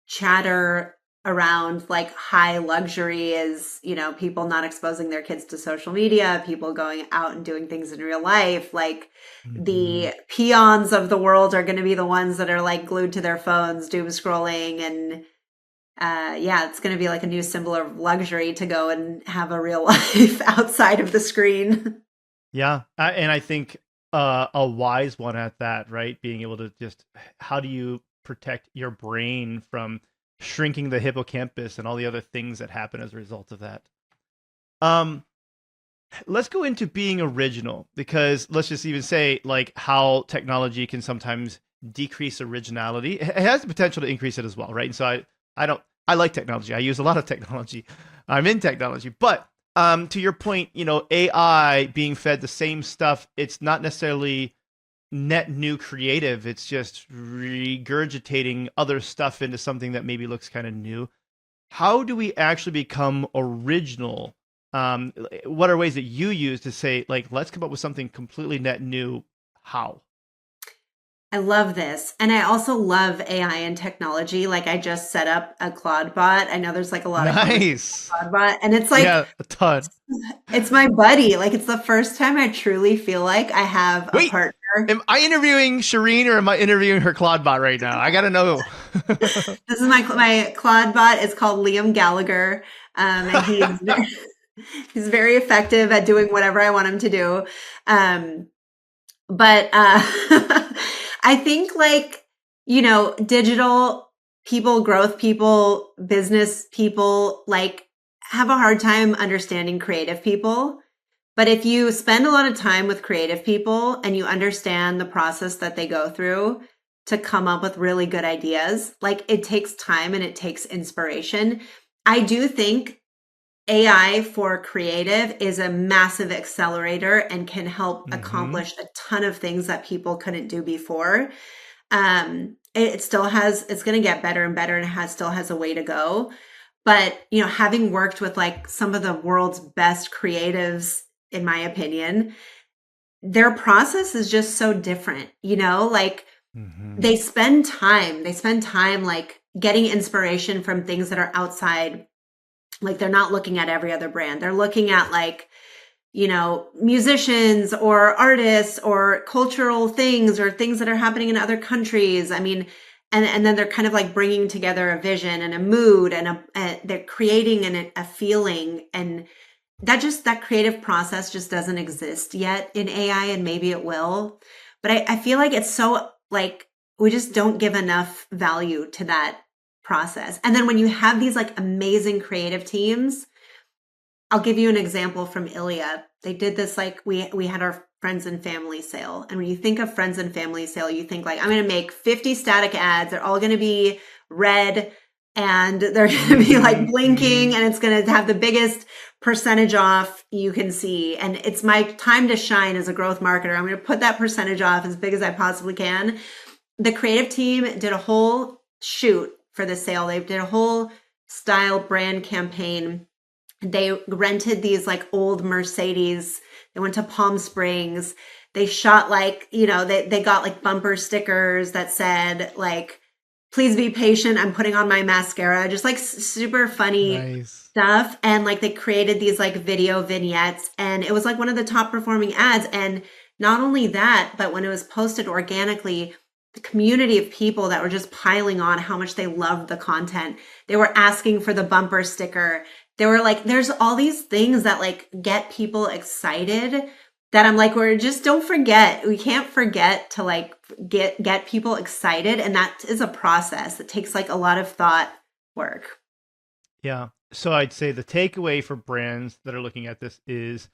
chatter around like high luxury is, people not exposing their kids to social media, people going out and doing things in real life. Like the peons of the world are going to be the ones that are like glued to their phones, doom scrolling. And it's going to be like a new symbol of luxury to go and have a real life outside of the screen. Yeah. And I think a wise one at that, right? Being able to how do you protect your brain from shrinking the hippocampus and all the other things that happen as a result of that? Let's go into being original, because let's just even say like how technology can sometimes decrease originality. It has the potential to increase it as well, right? And so I like technology. I use a lot of technology. I'm in technology, but to your point, AI being fed the same stuff, it's not necessarily net new creative. It's just regurgitating other stuff into something that maybe looks kind of new. How do we actually become original? What are ways that you use to say, like, let's come up with something completely net new? How? I love this. And I also love AI and technology. Like I just set up a Claude bot. I know there's like a lot of nice Claude bot, and it's like, yeah, a ton. It's my buddy. Like it's the first time I truly feel like I have a partner. Am I interviewing Cherene or am I interviewing her Claude bot right now? I got to know. This is my Claude bot. It's called Liam Gallagher. And he's very effective at doing whatever I want him to do. But I think like, digital people, growth people, business people, like have a hard time understanding creative people. But if you spend a lot of time with creative people and you understand the process that they go through to come up with really good ideas, like it takes time and it takes inspiration. I do think AI for creative is a massive accelerator and can help accomplish a ton of things that people couldn't do before. It's going to get better and better, and still has a way to go. But, having worked with like some of the world's best creatives, in my opinion, their process is just so different, they spend time like getting inspiration from things that are outside. Like they're not looking at every other brand. They're looking at like, musicians or artists or cultural things or things that are happening in other countries. I mean, and then they're kind of like bringing together a vision and a mood and they're creating a feeling, and that creative process just doesn't exist yet in AI, and maybe it will. But I feel like it's so like we just don't give enough value to that process. And then when you have these like amazing creative teams, I'll give you an example from ILIA. They did this, like we had our friends and family sale. And when you think of friends and family sale, you think like, I'm going to make 50 static ads. They're all going to be red and they're going to be like blinking, and it's going to have the biggest percentage off you can see. And it's my time to shine as a growth marketer. I'm going to put that percentage off as big as I possibly can. The creative team did a whole shoot for the sale. They did a whole style brand campaign. They rented these like old Mercedes. They went to Palm Springs. They shot like, they got like bumper stickers that said like, please be patient, I'm putting on my mascara. Just like super funny stuff. And like they created these like video vignettes, and it was like one of the top performing ads. And not only that, but when it was posted organically, the community of people that were just piling on how much they loved the content. They were asking for the bumper sticker. They were like, there's all these things that like get people excited that I'm like, don't forget. We can't forget to like get people excited. And that is a process that takes like a lot of thought work. Yeah. So I'd say the takeaway for brands that are looking at this is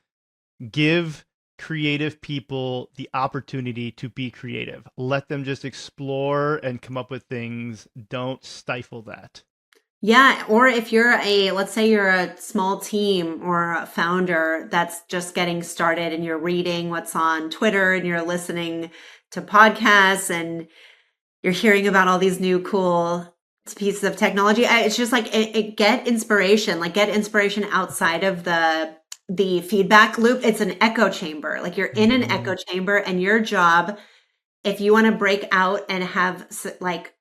give creative people the opportunity to be creative. Let them just explore and come up with things. Don't stifle that. Yeah. Or if you're let's say you're a small team or a founder that's just getting started, and you're reading what's on Twitter and you're listening to podcasts and you're hearing about all these new cool pieces of technology. It's just like, get inspiration outside of the feedback loop. It's an echo chamber. Like you're in an echo chamber, and your job, if you want to break out and have like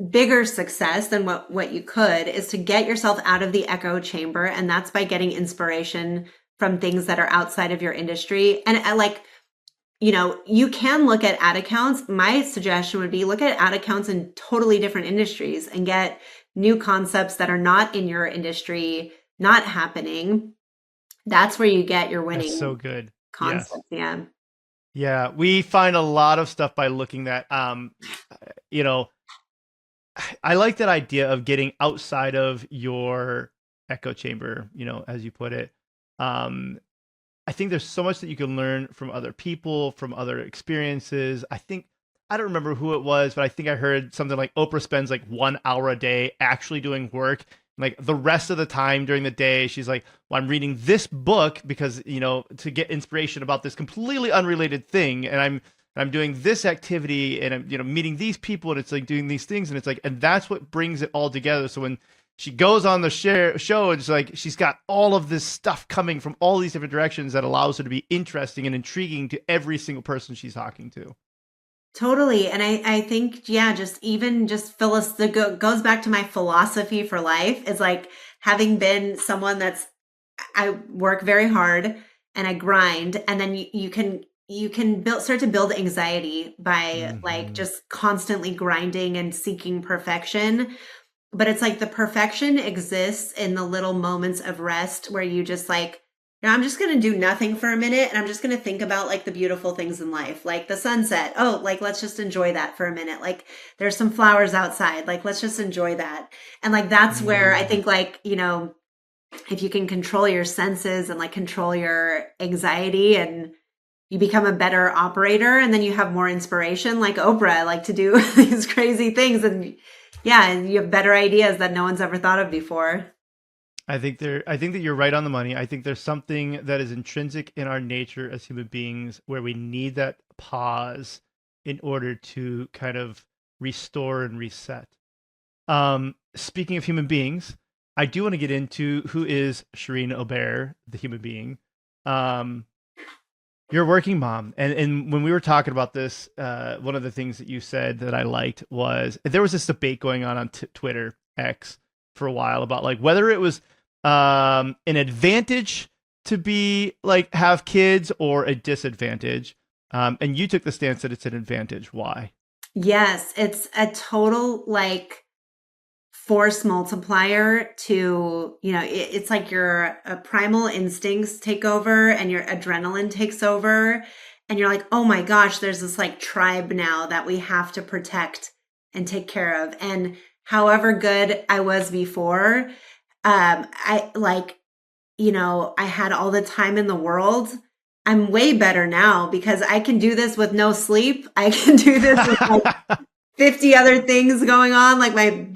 bigger success than what you could, is to get yourself out of the echo chamber. And that's by getting inspiration from things that are outside of your industry. And you can look at ad accounts. My suggestion would be look at ad accounts in totally different industries and get new concepts that are not in your industry, not happening. That's where you get your winning. That's so good. Concept. Yes. Yeah. We find a lot of stuff by looking at, I like that idea of getting outside of your echo chamber, as you put it. I think there's so much that you can learn from other people, from other experiences. I don't remember who it was, but I think I heard something like Oprah spends like 1 hour a day actually doing work. Like the rest of the time during the day, she's like, well, I'm reading this book because, to get inspiration about this completely unrelated thing. And I'm doing this activity, and I'm, meeting these people, and it's like doing these things. And it's like, and that's what brings it all together. So when she goes on the show, it's like, she's got all of this stuff coming from all these different directions that allows her to be interesting and intriguing to every single person she's talking to. Totally. And I think, goes back to my philosophy for life, is like having been someone I work very hard and I grind, and then you can start to build anxiety by like just constantly grinding and seeking perfection. But it's like the perfection exists in the little moments of rest where you just like, I'm just going to do nothing for a minute, and I'm just going to think about like the beautiful things in life, like the sunset. Oh, like, let's just enjoy that for a minute. Like there's some flowers outside. Like, let's just enjoy that. And like, that's where I think like, if you can control your senses and like control your anxiety, and you become a better operator, and then you have more inspiration like Oprah, like to do these crazy things. And and you have better ideas that no one's ever thought of before. I think that you're right on the money. I think there's something that is intrinsic in our nature as human beings where we need that pause in order to kind of restore and reset. Speaking of human beings, I do want to get into who is Cherene Aubert, the human being. You're a working mom. And when we were talking about this, one of the things that you said that I liked was there was this debate going on Twitter, X, for a while about like whether it was an advantage to be like have kids or a disadvantage. And you took the stance that it's an advantage. Why? Yes, it's a total like force multiplier to, it's like your primal instincts take over and your adrenaline takes over. And you're like, oh my gosh, there's this like tribe now that we have to protect and take care of. And however good I was before, I like, I had all the time in the world. I'm way better now because I can do this with no sleep. I can do this with like 50 other things going on. Like my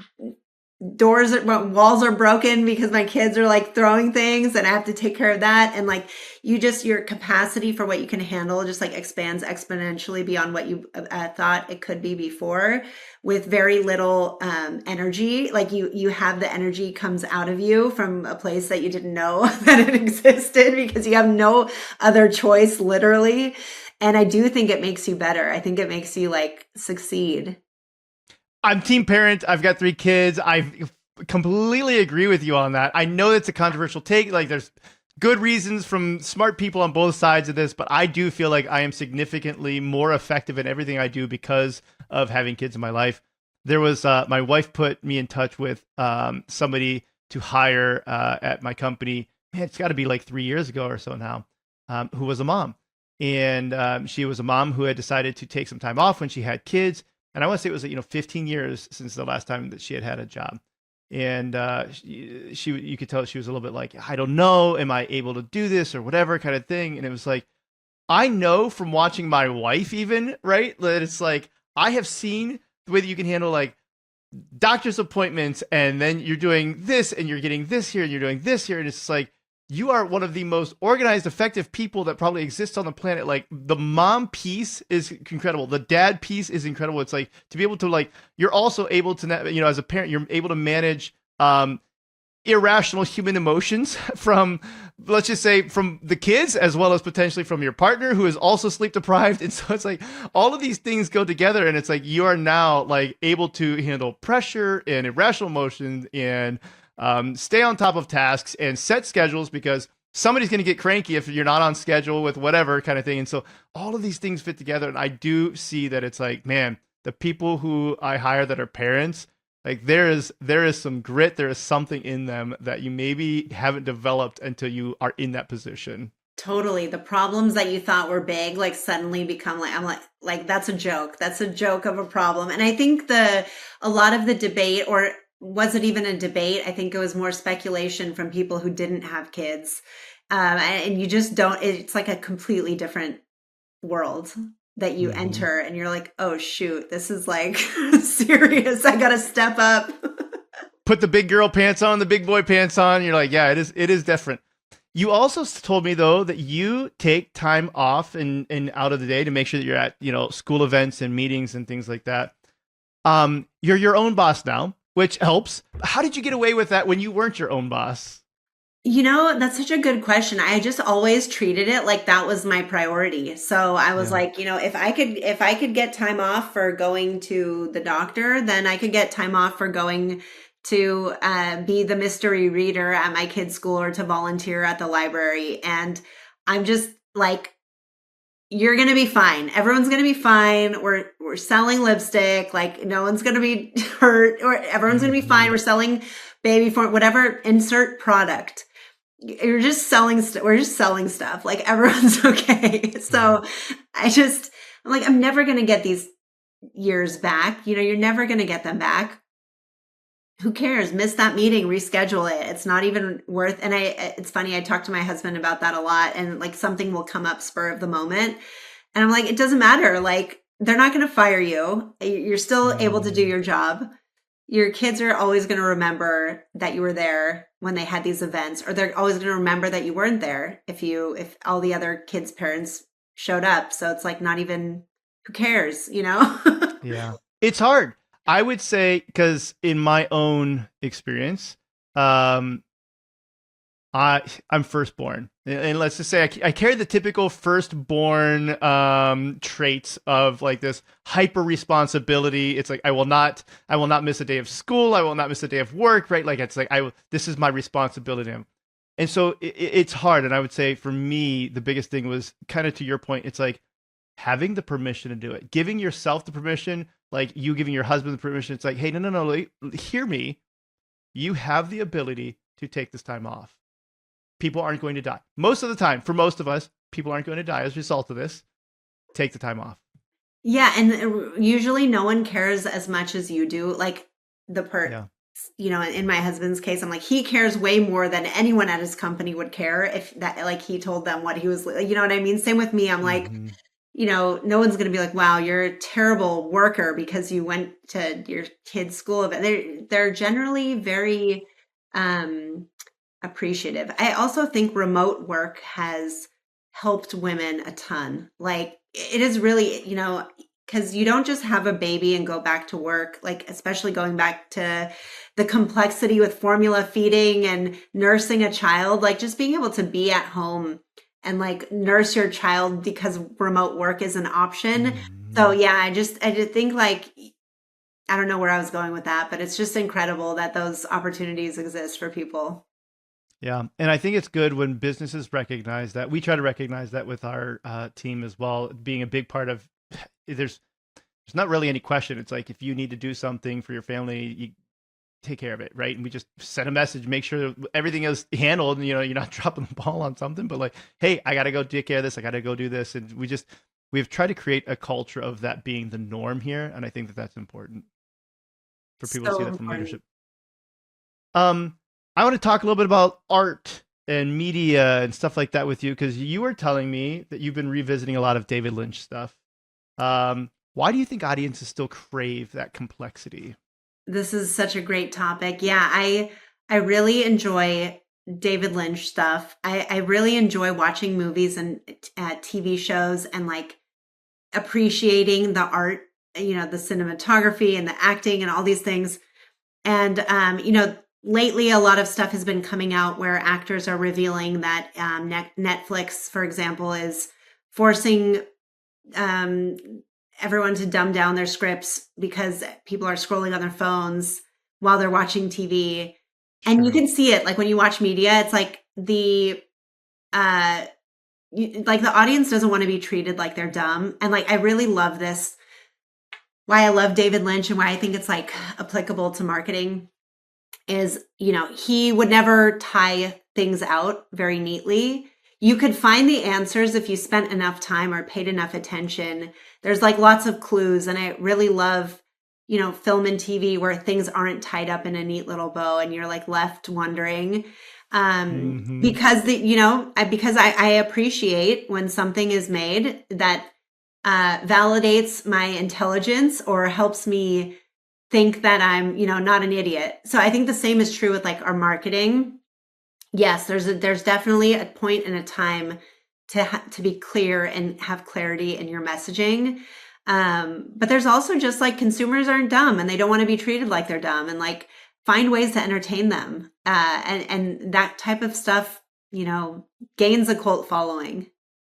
walls are broken because my kids are like throwing things and I have to take care of that. And like your capacity for what you can handle just like expands exponentially beyond what you thought it could be before, with very little energy. Like you have the energy comes out of you from a place that you didn't know that it existed because you have no other choice, literally. And I do think it makes you better. I think it makes you like succeed. I'm team parent. I've got 3 kids. I completely agree with you on that. I know it's a controversial take. Like there's good reasons from smart people on both sides of this, but I do feel like I am significantly more effective in everything I do because of having kids in my life. There was, my wife put me in touch with somebody to hire at my company. Man, it's got to be like 3 years ago or so now, who was a mom. And she was a mom who had decided to take some time off when she had kids. And I want to say it was 15 years since the last time that she had a job. And you could tell she was a little bit like, I don't know, am I able to do this or whatever kind of thing. And it was like, I know from watching my wife even, right, that it's like, I have seen the way that you can handle like doctor's appointments and then you're doing this and you're getting this here and you're doing this here. And it's like, you are one of the most organized, effective people that probably exists on the planet. Like the mom piece is incredible. The dad piece is incredible. It's like to be able to like, you're also able to, as a parent, you're able to manage irrational human emotions from, let's just say, from the kids, as well as potentially from your partner who is also sleep deprived. And so it's like all of these things go together and it's like, you are now like able to handle pressure and irrational emotions and stay on top of tasks and set schedules because somebody's going to get cranky if you're not on schedule with whatever kind of thing. And so all of these things fit together. And I do see that it's like, man, the people who I hire that are parents, like there is some grit. There is something in them that you maybe haven't developed until you are in that position. Totally. The problems that you thought were big, like suddenly become like, I'm like, that's a joke. That's a joke of a problem. And I think a lot of the debate, or was it even a debate? I think it was more speculation from people who didn't have kids. And you just don't, it's like a completely different world that you enter and you're like, oh shoot, this is like serious. I got to step up. Put the big girl pants on, the big boy pants on. You're like, yeah, it is different. You also told me though, that you take time off and out of the day to make sure that you're at, school events and meetings and things like that. You're your own boss now, which helps. How did you get away with that when you weren't your own boss? That's such a good question. I just always treated it like that was my priority. So I was like, if I could get time off for going to the doctor, then I could get time off for going to be the mystery reader at my kid's school or to volunteer at the library. And I'm just like, you're going to be fine. Everyone's going to be fine. We're selling lipstick. Like no one's going to be hurt, or everyone's going to be fine. We're selling baby formula, whatever, insert product. We're just selling stuff. Like everyone's okay. So I'm like, I'm never going to get these years back. You're never going to get them back. Who cares? Miss that meeting, reschedule it. It's not even worth. And it's funny. I talk to my husband about that a lot, and like something will come up spur of the moment. And I'm like, it doesn't matter. Like they're not going to fire you. You're still able to do your job. Your kids are always going to remember that you were there when they had these events, or they're always going to remember that you weren't there if all the other kids' parents showed up. So it's like, not even, who cares, Yeah. It's hard. I would say, because in my own experience, I'm firstborn, and let's just say I carry the typical firstborn traits of like this hyper responsibility. It's like I will not miss a day of school. I will not miss a day of work. Right? Like it's like this is my responsibility. And so it's hard. And I would say for me, the biggest thing was kind of to your point. It's like having the permission to do it, giving yourself the permission like you giving your husband the permission. It's like, hey, no, hear me. You have the ability to take this time off. People aren't going to die. Most of the time, for most of us, people aren't going to die as a result of this. Take the time off. Yeah, and usually no one cares as much as you do. Like Yeah. in my husband's case, I'm like, he cares way more than anyone at his company would care if that, like, he told them what he was, you know what I mean? Same with me. I'm like, Mm-hmm. no one's going to be like, wow, you're a terrible worker because you went to your kid's school event. They're generally very appreciative. I also think remote work has helped women a ton. Like, it is really, because you don't just have a baby and go back to work, like, especially going back to the complexity with formula feeding and nursing a child, like just being able to be at home and like nurse your child because remote work is an option. Mm-hmm. So yeah, I just think, like, I don't know where I was going with that, but it's just incredible that those opportunities exist for people. Yeah. And I think it's good when businesses recognize that. We try to recognize that with our team as well, being a big part of, there's not really any question. It's like, if you need to do something for your family, you take care of it, right? And we just send a message, make sure everything is handled, and you're not dropping the ball on something, but like, hey, I got to go take care of this. I got to go do this. And we've tried to create a culture of that being the norm here. And I think that that's important for people to see that from leadership. I want to talk a little bit about art and media and stuff like that with you, because you were telling me that you've been revisiting a lot of David Lynch stuff. Why do you think audiences still crave that complexity? This is such a great topic. Yeah, I really enjoy David Lynch stuff. I really enjoy watching movies and TV shows and like appreciating the art, the cinematography and the acting and all these things. And lately, a lot of stuff has been coming out where actors are revealing that Netflix, for example, is forcing everyone to dumb down their scripts because people are scrolling on their phones while they're watching TV. Sure. And you can see it, like when you watch media, it's like the audience doesn't want to be treated like they're dumb. And like, I really love this. Why I love David Lynch and why I think it's like applicable to marketing is, he would never tie things out very neatly. You could find the answers if you spent enough time or paid enough attention. There's like lots of clues. And I really love, film and TV where things aren't tied up in a neat little bow and you're like left wondering. Because I appreciate when something is made that validates my intelligence or helps me think that I'm, not an idiot. So I think the same is true with like our marketing. Yes, there's definitely a point and a time to be clear and have clarity in your messaging. But there's also just like consumers aren't dumb and they don't want to be treated like they're dumb, and like find ways to entertain them. And that type of stuff, gains a cult following.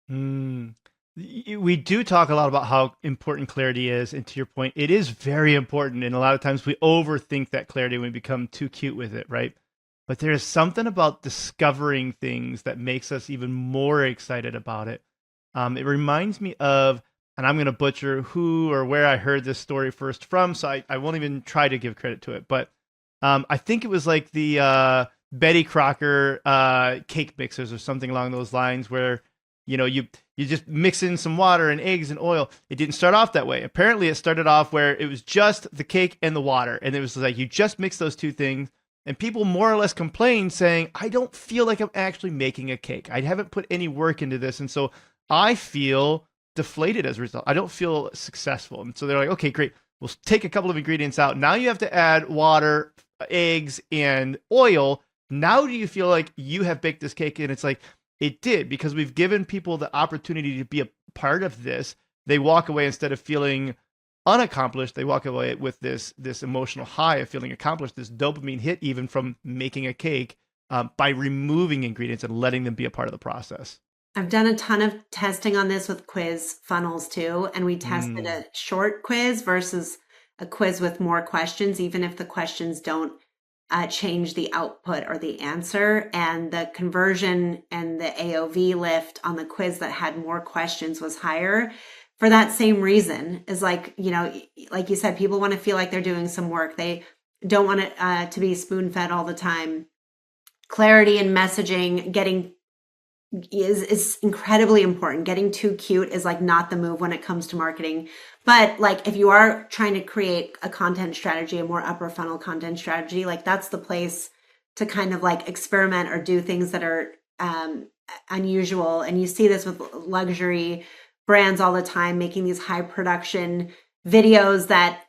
We do talk a lot about how important clarity is. And to your point, it is very important. And a lot of times we overthink that clarity when we become too cute with it, right? But there is something about discovering things that makes us even more excited about it. It reminds me of, and I'm going to butcher who or where I heard this story first from, so I won't even try to give credit to it. But I think it was like the Betty Crocker cake mixers or something along those lines, where you just mix in some water and eggs and oil. It didn't start off that way. Apparently, it started off where it was just the cake and the water, and it was like you just mix those two things. And people more or less complained, saying, I don't feel like I'm actually making a cake. I haven't put any work into this. And so I feel deflated as a result. I don't feel successful. And so they're like, okay, great. We'll take a couple of ingredients out. Now you have to add water, eggs, and oil. Now do you feel like you have baked this cake? And it's like, it did, because we've given people the opportunity to be a part of this. They walk away, instead of feeling unaccomplished, they walk away with this emotional high of feeling accomplished, this dopamine hit even from making a cake, by removing ingredients and letting them be a part of the process. I've done a ton of testing on this with quiz funnels too. And we tested a short quiz versus a quiz with more questions, even if the questions don't change the output or the answer. And the conversion and the AOV lift on the quiz that had more questions was higher. for that same reason, is like, like you said, people want to feel like they're doing some work. They don't want it to be spoon fed all the time. Clarity and messaging, is incredibly important. Getting too cute is like not the move when it comes to marketing. But like if you are trying to create a content strategy, a more upper funnel content strategy, like that's the place to kind of like experiment or do things that are unusual. And you see this with luxury brands all the time, making these high production videos that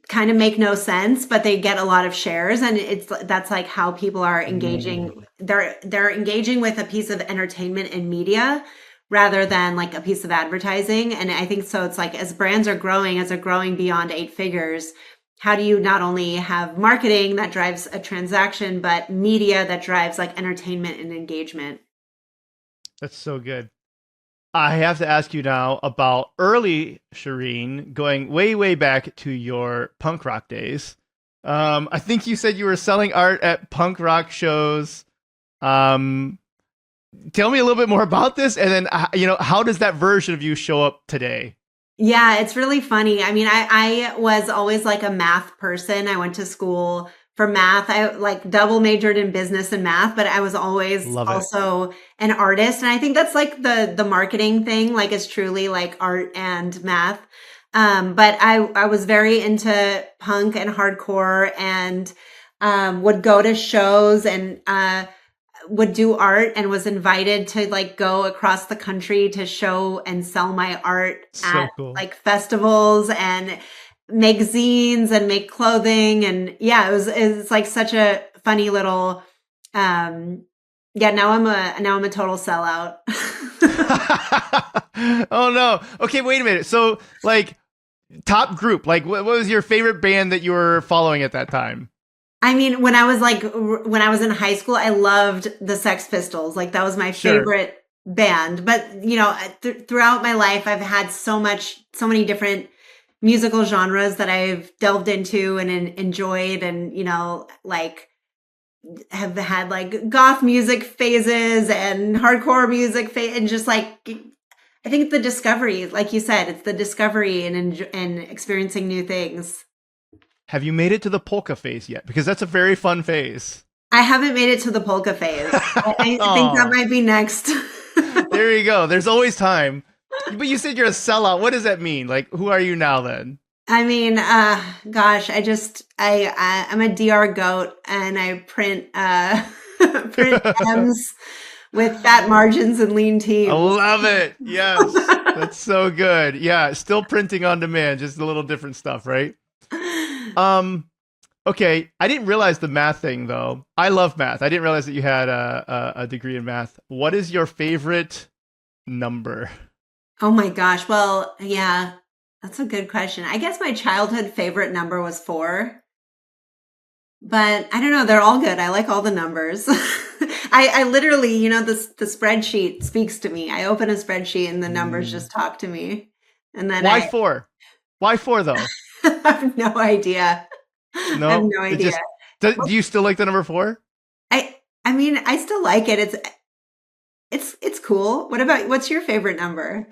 kind of make no sense, but they get a lot of shares, and that's like how people are engaging. They're engaging with a piece of entertainment and media rather than like a piece of advertising. And I think so. It's like as brands are growing, beyond 8 figures, how do you not only have marketing that drives a transaction, but media that drives like entertainment and engagement? That's so good. I have to ask you now about early Cherene, going way, way back to your punk rock days. I think you said you were selling art at punk rock shows. Tell me a little bit more about this, and then how does that version of you show up today? Yeah, it's really funny. I mean, I was always like a math person. I went to school for math. I like double majored in business and math, but I was always also an artist. And I think that's like the marketing thing, like is truly like art and math. But I was very into punk and hardcore, and would go to shows and would do art, and was invited to like go across the country to show and sell my art at like festivals and make zines and make clothing. And yeah, it's like such a funny little now I'm a total sellout. Oh no. Okay, wait a minute. So like top group, like what was your favorite band that you were following at that time? I mean, when I was in high school, I loved the Sex Pistols. Like that was my favorite band. But throughout my life, I've had so many different musical genres that I've delved into and enjoyed, and like have had like goth music phases and hardcore music and just like I think the discovery, like you said, it's the discovery and experiencing new things. Have you made it to the polka phase yet? Because that's a very fun phase. I haven't made it to the polka phase. I think that might be next. There you go. There's always time. But you said you're a sellout. What does that mean? Like, who are you now then? I mean, gosh, I'm a DR goat, and I print M's with fat margins and lean teams. I love it. Yes. That's so good. Yeah. Still printing on demand, just a little different stuff, right? Okay. I didn't realize the math thing though. I love math. I didn't realize that you had a degree in math. What is your favorite number? Oh my gosh. Well, yeah, that's a good question. I guess my childhood favorite number was 4. But I don't know. They're all good. I like all the numbers. I literally, the spreadsheet speaks to me. I open a spreadsheet and the numbers just talk to me. And then Why 4? Why 4 though? I have no idea. No, I have no idea. Do you still like the number 4? I mean, I still like it. It's cool. What's your favorite number?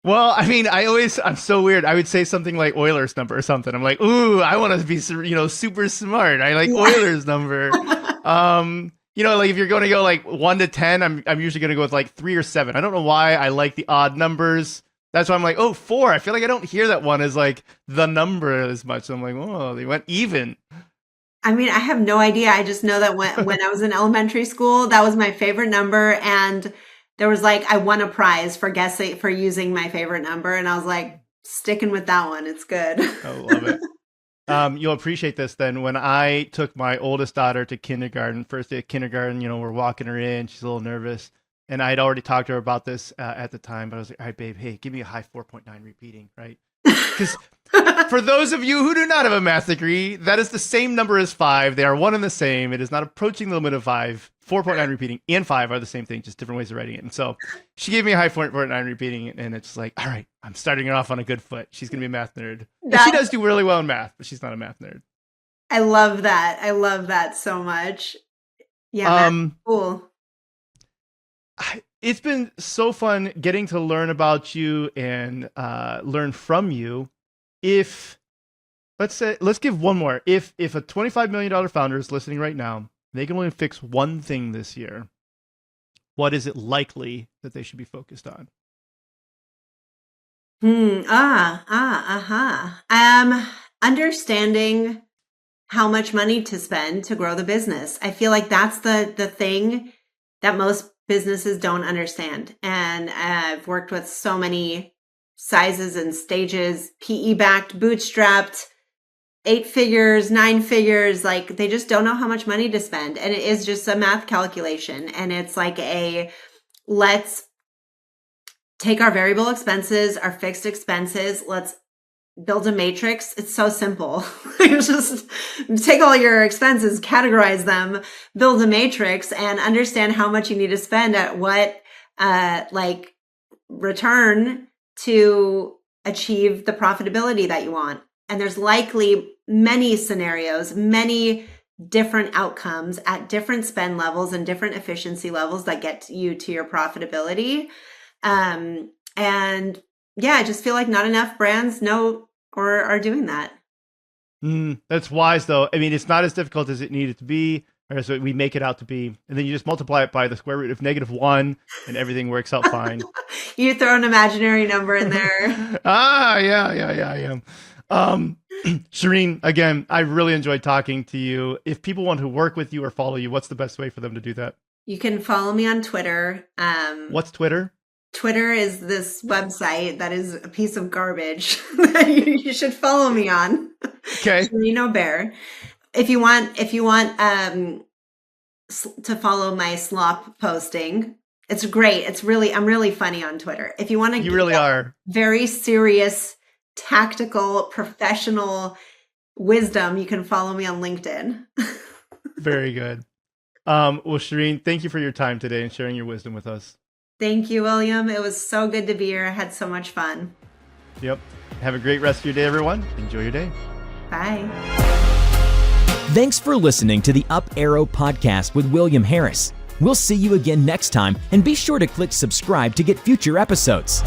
Well, I mean, I'm so weird. I would say something like Euler's number or something. I'm like, ooh, I want to be, super smart. I like Euler's number. Like if you're going to go like 1 to 10, I'm usually going to go with like 3 or 7. I don't know why I like the odd numbers. That's why I'm like, 4. I feel like I don't hear that one as like the number as much. So I'm like, oh, they went even. I mean, I have no idea. I just know that when I was in elementary school, that was my favorite number. And there was like, I won a prize for using my favorite number. And I was like, sticking with that one. It's good. I love it. You'll appreciate this then. When I took my oldest daughter to kindergarten, first day of kindergarten, we're walking her in. She's a little nervous. And I'd already talked to her about this at the time. But I was like, all right, babe, hey, give me a high 4.9 repeating, right? Because for those of you who do not have a math degree, that is the same number as 5. They are one and the same. It is not approaching the limit of 5. 4.9 repeating and 5 are the same thing, just different ways of writing it. And so she gave me a high 4.9 repeating, and it's like, all right, I'm starting her off on a good foot. She's going to be a math nerd. And she does do really well in math, but she's not a math nerd. I love that. I love that so much. Yeah, cool. it's been so fun getting to learn about you and learn from you. Let's give one more. If a $25 million founder is listening right now, they can only fix one thing this year, what is it likely that they should be focused on? Understanding how much money to spend to grow the business. I feel like that's the thing that most businesses don't understand. And I've worked with so many sizes and stages, PE-backed, bootstrapped, 8 figures, 9 figures, like they just don't know how much money to spend. And it is just a math calculation. And it's like let's take our variable expenses, our fixed expenses, let's build a matrix. It's so simple. Just take all your expenses, categorize them, build a matrix, and understand how much you need to spend at what return to achieve the profitability that you want. And there's likely many scenarios, many different outcomes at different spend levels and different efficiency levels that get you to your profitability. And yeah, I just feel like not enough brands know or are doing that. That's wise, though. I mean, it's not as difficult as it needed to be, or so we make it out to be. And then you just multiply it by the square root of -1 and everything works out fine. You throw an imaginary number in there. Yeah. Cherene, again, I really enjoyed talking to you. If people want to work with you or follow you, what's the best way for them to do that? You can follow me on Twitter. What's Twitter? Twitter is this website that is a piece of garbage that you should follow me on. Okay. Cherene Aubert. If you want to follow my slop posting, it's great. I'm really funny on Twitter. If you want to, you really are very serious, tactical, professional wisdom, you can follow me on LinkedIn. Very good. Well, Cherene, thank you for your time today and sharing your wisdom with us. Thank you, William. It was so good to be here. I had so much fun. Yep. Have a great rest of your day, everyone. Enjoy your day. Bye. Thanks for listening to the Up Arrow podcast with William Harris. We'll see you again next time, and be sure to click subscribe to get future episodes.